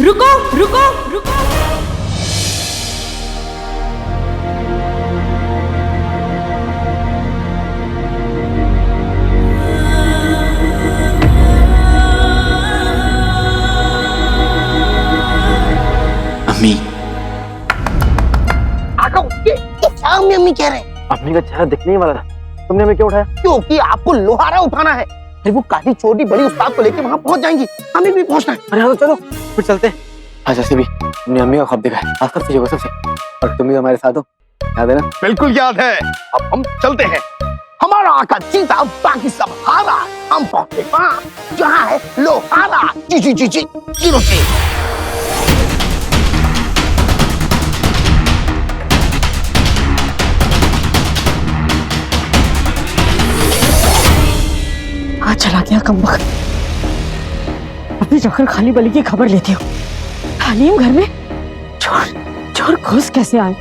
रुको रुको रुको। अम्मी, आका उठिए, तो क्या अम्मी अम्मी कह रहे हैं? अम्मी का चेहरा दिखने ही वाला था, तुमने हमें क्यों उठाया? क्योंकि आपको लोहारा उठाना है। फिर वो काली छोटी बड़ी उस्ताद को लेके वहां पहुंच जाएंगी, हमें भी पहुंचना है। अरे हाँ तो चलो फिर चलते हैं। आज ऐसे भी तुमने अम्मी का ख्वाब देखा है, आज कब से होगा सबसे, और तुम भी हमारे साथ हो, याद है ना? बिल्कुल याद है। अब हम चलते हैं। हमारा आका जीता, बाकी सब हारा। हम पहुंचे वहां जहां है लोहारा। जी जी जी जी जीरो जी। आज चला गया कमबख्त। अभी जाकर खाली बली की खबर लेती हूँ। हलीम घर में चोर चोर घुस कैसे आए?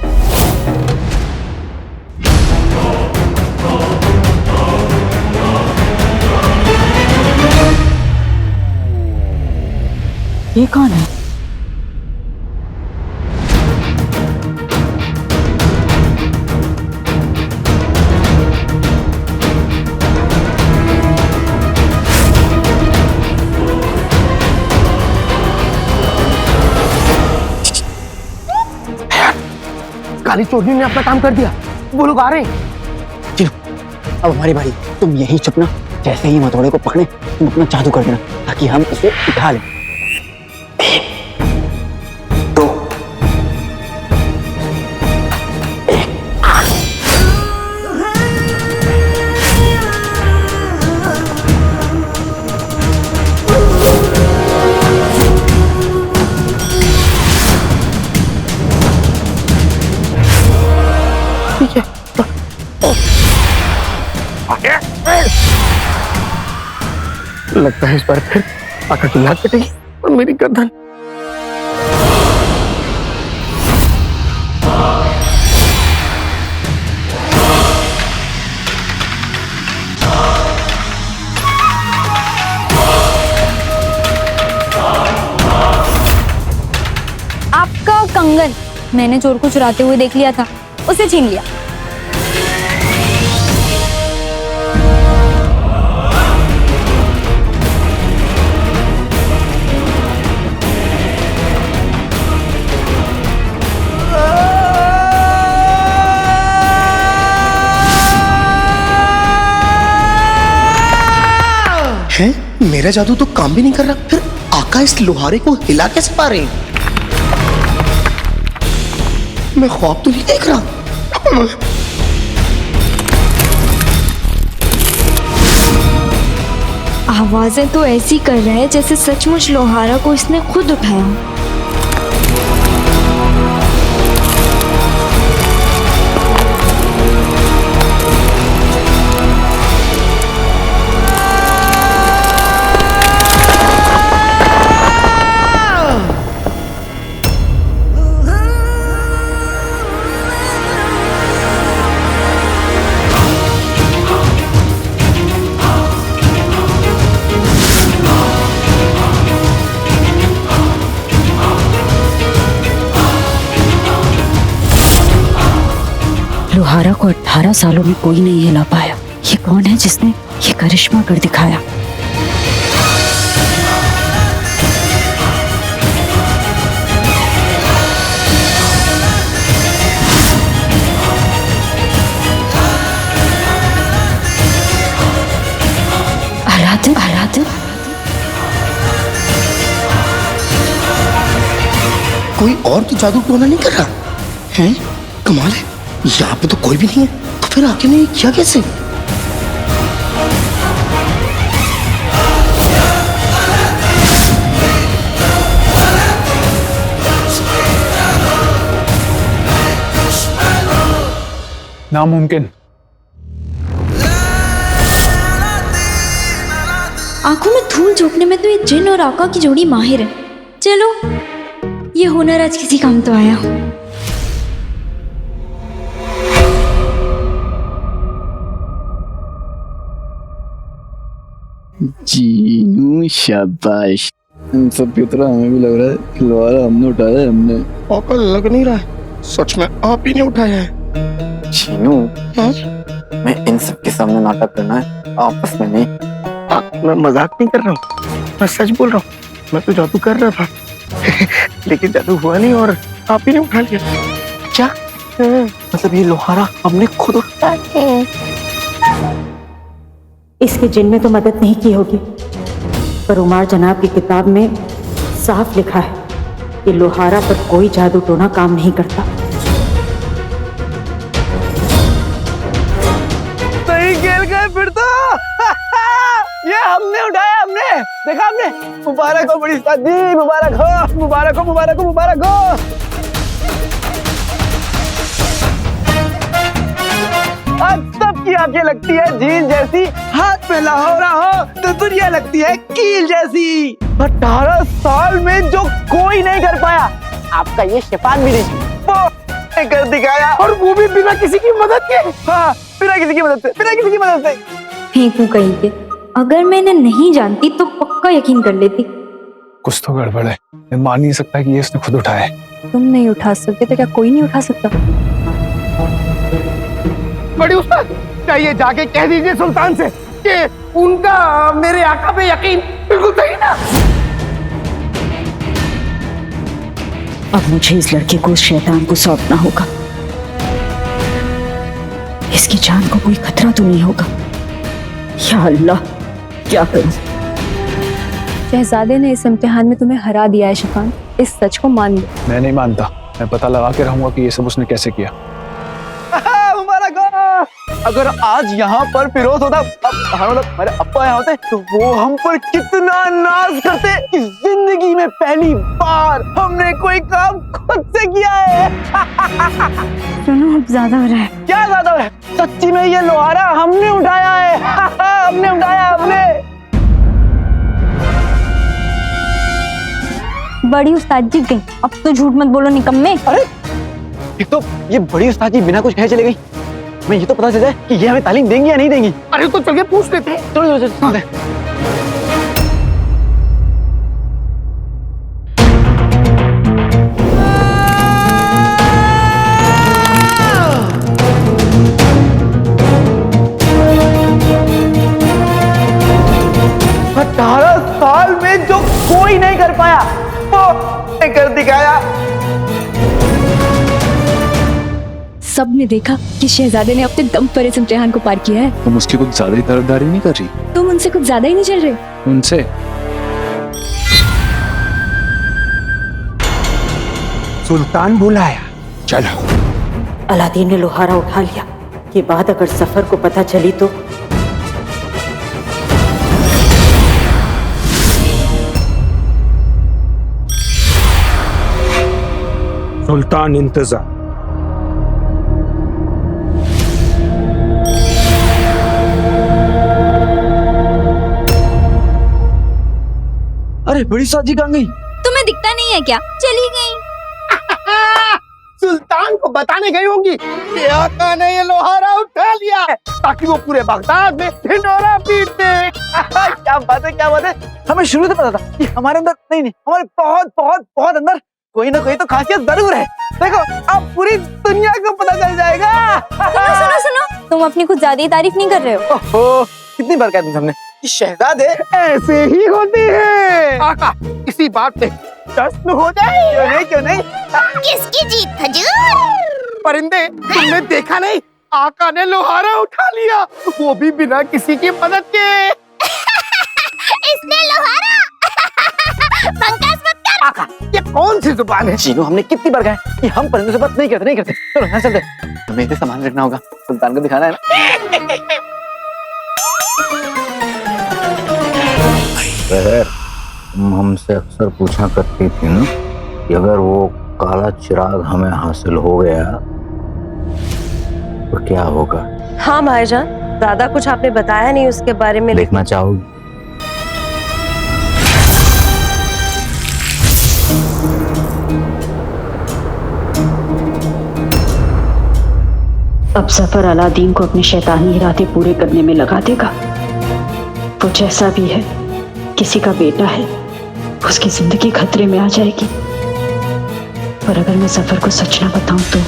ये कौन है? काली चोरनी ने अपना काम कर दिया, वो लोग आ रहे हैं। चलो अब हमारी बारी, तुम यही चुपना, जैसे ही हथौड़े को पकड़े तुम अपना जादू कर देना ताकि हम उसे उठा लें। 1 2 लगता है इस बार फिर आका की लात कटेगी और मेरी गर्दन। आपका कंगन मैंने चोर को चुराते हुए देख लिया था, उसे छीन लिया। मेरा जादू तो काम भी नहीं कर रहा, फिर आका इस लोहारे को हिला कैसे पा रहे हैं? मैं ख्वाब तो नहीं देख रहा। आवाजें तो ऐसी कर रहा है जैसे सचमुच लोहारा को इसने खुद उठाया हो। लोहारा को 18 सालों में कोई नहीं हिला पाया। ये कौन है जिसने ये करिश्मा कर दिखाया? आराधन कोई और तो जादू टोना नहीं कर रहा है? कमाल है, यहाँ पे तो कोई भी नहीं है, तो फिर आके ने किया कैसे? नामुमकिन। आंखों में धूल झोंकने में तो ये जिन और आका की जोड़ी माहिर है। चलो, ये हुनर आज किसी काम तो आया। जीनू शाबाश। इन सब की तरह हमें भी लग रहा है खिलवाड़ा हमने उठाया है। हमने पापा लग नहीं रहा है, सच में आप ही ने उठाया है। जीनू, मैं इन सब के सामने नाटक करना है, आपस में नहीं। मैं मजाक नहीं कर रहा हूँ, मैं सच बोल रहा हूँ। मैं तो जादू कर रहा था लेकिन जादू हुआ नहीं और आप ही ने उठा लिया। क्या मतलब ये लोहारा हमने खुद उठाया? इसके जिन में तो मदद नहीं की होगी, पर उमार जनाब की किताब में साफ लिखा है कि लोहारा पर कोई जादू टोना काम नहीं करता। सही खेल गए फिर तो। ये हमने उठाया, हमने देखा, हमने। मुबारक हो बड़ी उस्ताद जी, मुबारक हो, मुबारक हो, मुबारक हो, मुबारक हो। अब सबकी आंखें लगती है झील जैसी, हाथ में लाहौरा हो तो दुनिया लगती है कील जैसी। 18 साल में जो कोई नहीं कर पाया, आपका ये शैतान भी नहीं वो कर दिखाया, और वो भी बिना किसी की मदद के। हाँ, बिना किसी की मदद से, बिना किसी की मदद से। फेंकू कहीं के, अगर मैं इन्हें नहीं जानती तो पक्का यकीन कर लेती। कुछ तो गड़बड़ है। मैं मान नहीं सकता कि ये इसने खुद उठाया है। तुम नहीं उठा सकते तो क्या कोई नहीं उठा सकता? बड़ी उस्ताद, चाहिए जाके कह दीजिए सुल्तान से कि उनका मेरे आका पे यकीन बिल्कुल सही ना। अब मुझे इस लड़के को उस शैतान को सौंपना होगा। इसकी जान को कोई खतरा तो नहीं होगा। या अल्लाह, क्या करूं? शहजादे ने इस इम्तिहान में तुम्हें हरा दिया है शिफान, इस सच को मान लो। मैं नहीं मानता। मैं पता लगा के रहूंगा कि ये सब उसने कैसे किया। मुबारक हो। अगर आज यहाँ पर फिरोज होता, हमारे अप्पा यहाँ होते, तो वो हम पर कितना नाज करते कि जिंदगी में पहली बार हमने कोई काम खुद से किया है। सुनो, अब ज्यादा हो रहा है। क्या ज्यादा हो रहा है? सच्ची में ये लोहारा हमने उठाया है। हमने उठाया, हमने। बड़ी उस्ताद जी गई, अब तो झूठ मत बोलो निकम्मे। अरे एक तो ये बड़ी उस्ताद जी बिना कुछ कहे चले गई। मैं ये तो पता चल जाए कि ये हमें तालीम देंगी या नहीं देंगी। अरे तो चल के पूछ लेते हैं। चलो चलो चलो। साल में जो कोई नहीं कर पाया, वो कर दिखाया। सबने देखा कि शहजादे ने अपने दम पर इस इम्तिहान को पार किया है। तुम उसकी कुछ ज्यादा ही तरफदारी नहीं कर रही? तुम उनसे कुछ ज्यादा ही नहीं चल रहे? उनसे सुल्तान बुलाया, चलो। अलादीन ने लोहारा उठा लिया। ये बात अगर सफर को पता चली तो सुल्तान इंतजार। अरे बड़ी उस्ताद जी कहाँ गई? तुम्हें दिखता नहीं है क्या? चली गई। सुल्तान को बताने गई होंगी कि आका ने ये लोहारा उठा लिया ताकि वो पूरे बगदाद में ढिंढोरा पीट दे। क्या बात है, क्या बात है। हमें शुरू से पता था कि हमारे अंदर नहीं, हमारे बहुत बहुत बहुत अंदर कोई ना कोई तो खासियत जरूर है। देखो, अब पूरी दुनिया को पता चल जाएगा। सुनो सुनो सुनो, तुम अपनी कुछ ज्यादा ही तारीफ नहीं कर रहे हो? ओहो, कितनी बार कहा तुम सबने कि शहजादे ऐसे ही होते हैं। आका, इसी बात पे जश्न हो जाए। क्यों नहीं, क्यों नहीं। किसकी जीत हजूर? परिंदे, तुमने देखा नहीं, आका ने लोहारा उठा लिया, वो भी बिना किसी की मदद के। सी जुबान है। चीनू, हमने कितनी बार कहा है कि हम परिंदों से बात नहीं करते। चलो यहाँ चलते। हमें इसे सामान रखना होगा, सुल्तान को दिखाना है ना। तुम हमसे अक्सर पूछा करती थी ना कि अगर वो काला चिराग हमें हासिल हो गया तो क्या होगा। हाँ भाईजान, ज्यादा कुछ आपने बताया नहीं उसके बारे में। देखना चाहोगी? अब सफर अलादीन को अपने शैतानी इरादे पूरे करने में लगा देगा। वो जैसा भी है, किसी का बेटा है, उसकी जिंदगी खतरे में आ जाएगी। पर अगर मैं सफर को सच ना बताऊं तो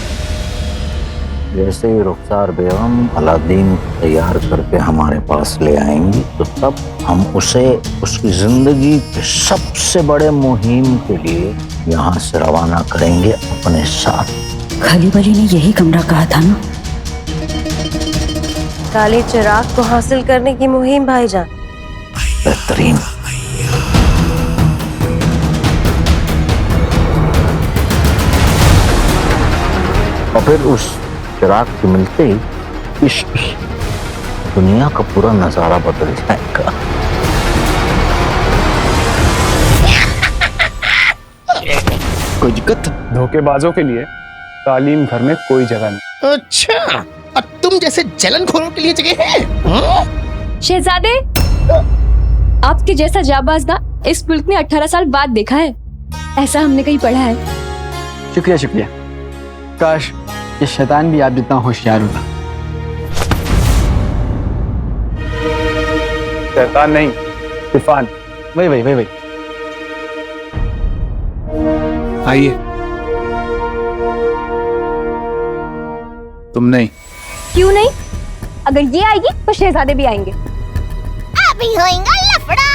जैसे ही रुखसार बेगम अलादीन तैयार करके हमारे पास ले आएंगी तो तब हम उसे उसकी जिंदगी के सबसे बड़े मुहिम के लिए यहाँ से रवाना करेंगे अपने साथ। खलीब अली ने यही कमरा कहा था ना। काले चिराग को हासिल करने की मुहिम भाईजान। बेहतरीन। और फिर उस चिराग के मिलते ही इस दुनिया का पूरा नजारा बदल जाएगा। कोई दिक्कत? धोखेबाजों के लिए तालीम घर में कोई जगह नहीं। अच्छा, और तुम जैसे जलनखोरों के लिए जगह है? शहजादे, आपके जैसा जाबाज ना इस मुल्क ने 18 साल बाद देखा है, ऐसा हमने कहीं पढ़ा है। शुक्रिया शुक्रिया। काश ये शैतान भी आप जितना होशियार होता। शैतान नहीं, तूफान। वही। आइए। तुम नहीं। क्यों नहीं? अगर ये आएगी तो शहजादे भी आएंगे। अभी होएगा लफड़ा।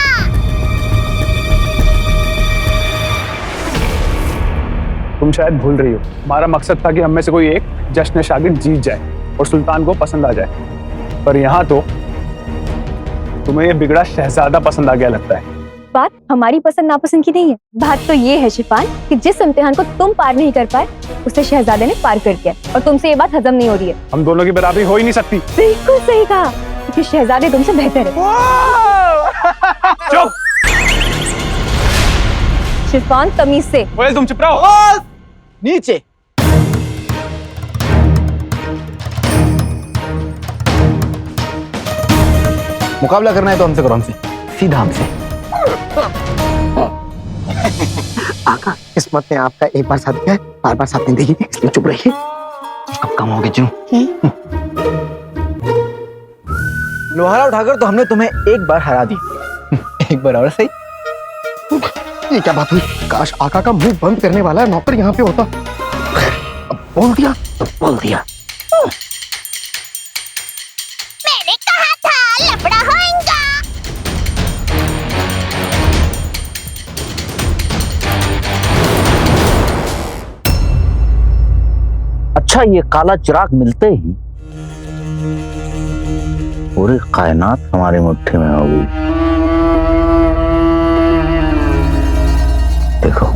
तुम शायद भूल रही हो, हमारा मकसद था कि हम में से कोई एक जश्न शागिर्द जीत जाए और सुल्तान को पसंद आ जाए। पर यहाँ तो तुम्हें ये बिगड़ा शहजादा पसंद आ गया लगता है। बात हमारी पसंद नापसंद की नहीं है, बात तो ये है शिफान कि जिस इम्तिहान को तुम पार नहीं कर पाए उसे शहजादे ने पार कर दिया और तुमसे ये बात हजम नहीं हो रही है। हम दोनों की बराबरी हो ही नहीं सकती। बिल्कुल सही कहा, क्योंकि शहजादे तुमसे बेहतर है। चुप। शिफान, तमीज से। ओए तुम चुप रहो। नीचे। मुकाबला करना है तो हमसे करो, हमसे सीधा हमसे। आका, किस्मत ने आपका एक बार साथ दिया है, बार बार साथ नहीं देगी, इसलिए चुप रहिए। कब कम हो गए चुनू? लोहारा उठाकर तो हमने तुम्हें एक बार हरा दिया। एक बार और सही। ये क्या बात हुई? काश आका का मुंह बंद करने वाला नौकर यहाँ पे होता। खैर, अब बोल दिया तो बोल दिया। मैंने कहा था लफड़ा होएगा। अच्छा, ये काला चिराग मिलते ही पूरी कायनात हमारी मुट्ठी में होगी। देखो,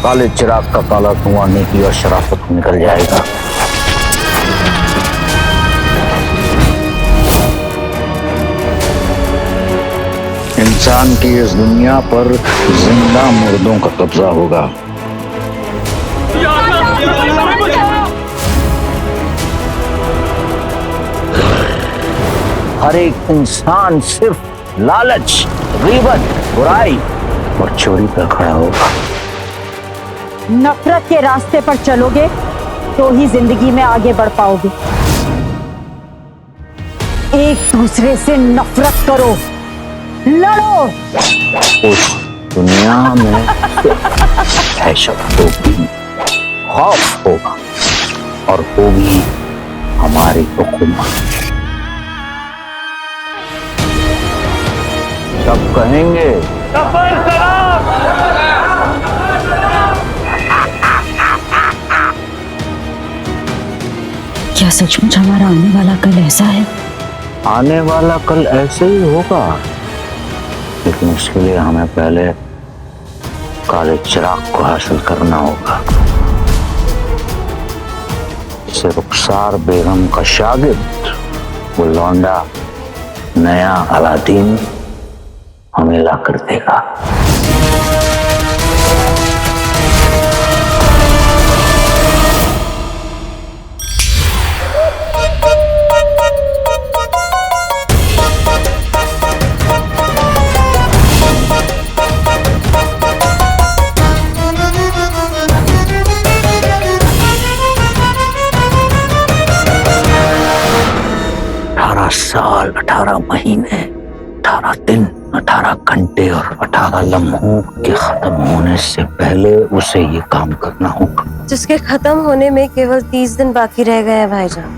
काले चिराग का काला धुआं नेकी और शराफत निकल जाएगा। इंसान की इस दुनिया पर जिंदा मुर्दों का कब्जा होगा। हर एक इंसान सिर्फ लालच, गीबत, बुराई और चोरी पर खड़ा होगा। नफरत के रास्ते पर चलोगे तो ही जिंदगी में आगे बढ़ पाओगे। एक दूसरे से नफरत करो, लड़ो। उस दुनिया में दहशत होगी, खौफ होगा और होगी हमारी हुकूमत। सब कहेंगे क्या सचमुच हमारा आने वाला कल ऐसा है? आने वाला कल ऐसे ही होगा, लेकिन उसके लिए हमें पहले काले चिराग को हासिल करना होगा। इसे रुखसार बेगम का शागिर्द, वो लौंडा नया अलादीन हमें ला कर देगा। साल 18 महीने 18 दिन 18 घंटे और 18 लम्हों के खत्म होने से पहले उसे ये काम करना होगा, जिसके खत्म होने में केवल 30 दिन बाकी रह गए हैं भाईजान।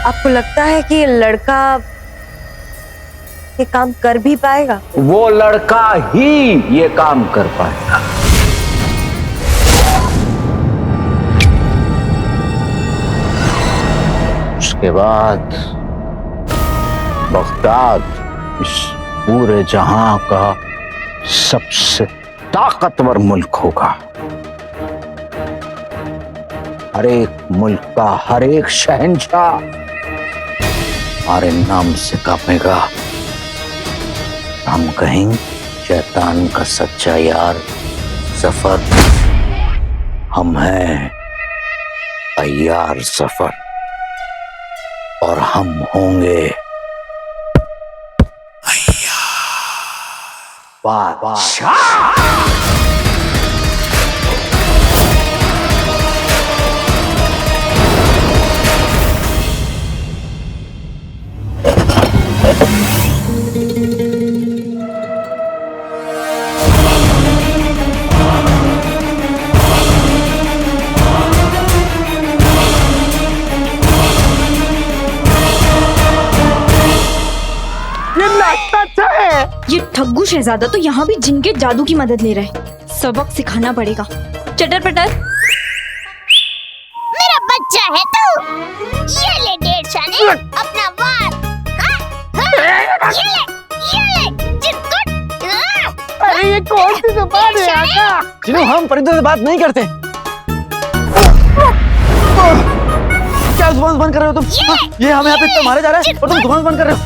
आपको लगता है कि ये लड़का ये काम कर भी पाएगा? वो लड़का ही ये काम कर पाएगा। उसके बाद बगदाद इस पूरे जहां का सबसे ताकतवर मुल्क होगा। हर एक मुल्क का हर एक शहंशाह हमारे नाम से कांपेगा। हम कहेंगे शैतान का सच्चा यार जफर, हम हैं अय्यार जफर, और हम होंगे बादशाह। ये ठग्गू शहजादा तो यहाँ भी जिन के जादू की मदद ले रहा है। सबक सिखाना पड़ेगा। चटर पटर। मेरा बच्चा है तू। ये ले 1.5 शाने अपना वार। ये ले चिरकुट। अरे ये कौन सी जुबान है आका? जिन्हों हम परिंदों से बात नहीं करते। क्या जुबान बंद कर रहे हो तुम? ये हमें यहाँ पे इतना मारे जा रहा है और तुम जुबान बंद कर रहे हो।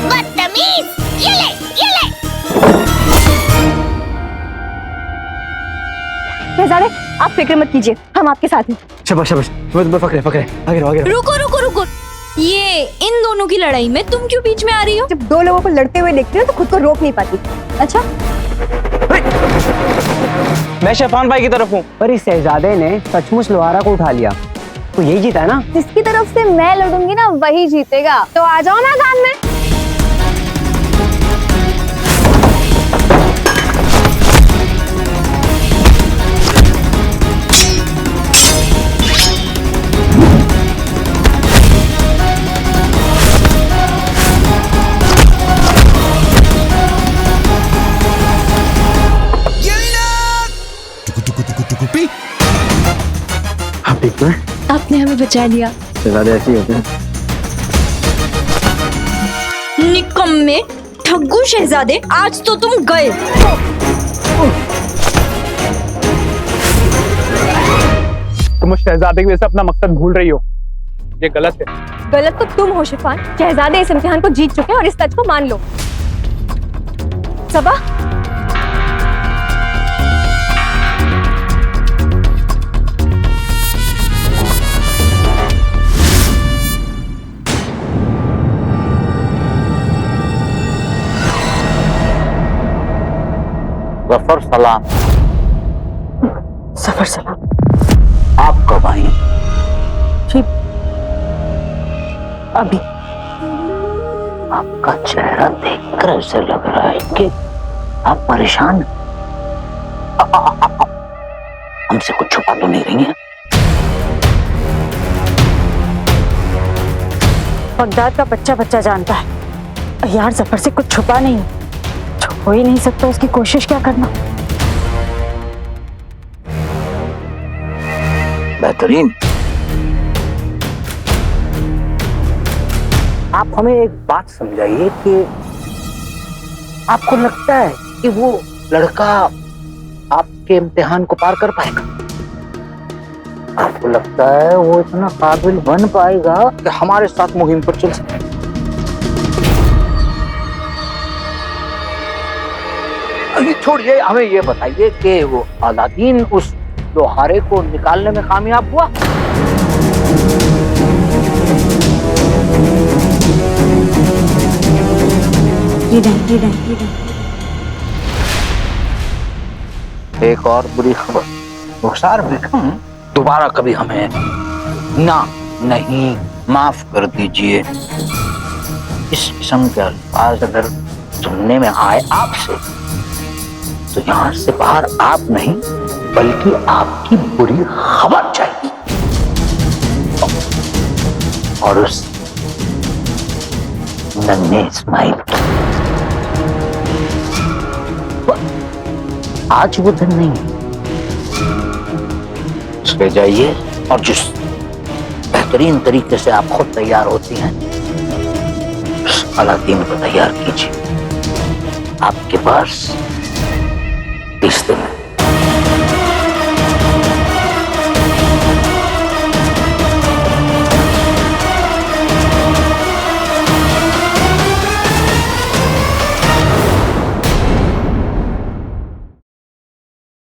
बदतमीज, ये ले। शहजादे आप फिक्र मत कीजिए, हम आपके साथ हैं। शाबाश तुम्हें फकरे आगे रहो। रुको। ये इन दोनों की लड़ाई में तुम क्यों बीच में आ रही हो? जब दो लोगों को लड़ते हुए देखती हो तो खुद को रोक नहीं पाती। अच्छा मैं शैतान भाई की तरफ हूँ। पर इस शहजादे ने सचमुच लोहारा को उठा लिया तो यही जीता है ना। जिसकी तरफ से मैं लड़ूंगी ना वही जीतेगा। तो आ जाओ मैदान में। आपने हमें बचा लिया। शहजादे ऐसे ही होते हैं। निकम्मे ठग्गू शहजादे, आज तो तुम गए। तुम उस शहजादे की वजह से अपना मकसद भूल रही हो। ये गलत है। गलत तो तुम हो शिफान। शहजादे इस इम्तिहान को जीत चुके हैं और इस सच को मान लो। सबा जफर सलाम। सफर सलाम। आप कब आई? जी अभी। आपका चेहरा देखकर ऐसे लग रहा है कि आप परेशान। हमसे कुछ छुपा तो नहीं रही हैं? बगदाद का बच्चा जानता है यार, जफर से कुछ छुपा नहीं है। हो ही नहीं सकता, उसकी कोशिश क्या करना। बेहतरीन। आप हमें एक बात समझाइए कि आपको लगता है कि वो लड़का आपके इम्तिहान को पार कर पाएगा? आपको लगता है वो इतना काबिल बन पाएगा कि हमारे साथ मुहिम पर चल सके? अभी छोड़िए, हमें ये बताइए कि वो अलादीन उस लोहारे को निकालने में कामयाब हुआ? एक और बुरी खबर, रुखसार बेगम दोबारा कभी हमें नहीं माफ कर दीजिए, इस किस्म के अल्फाज अगर सुनने में आए आपसे तो यहां से बाहर आप नहीं बल्कि आपकी बुरी खबर चाहिए। और उस नन्हे इस्माइल आज वो दिन नहीं है, उसके जाइए और जिस बेहतरीन तरीके से आप खुद तैयार होती हैं उस अलादीन को तैयार कीजिए। आपके पास 20 दिन है।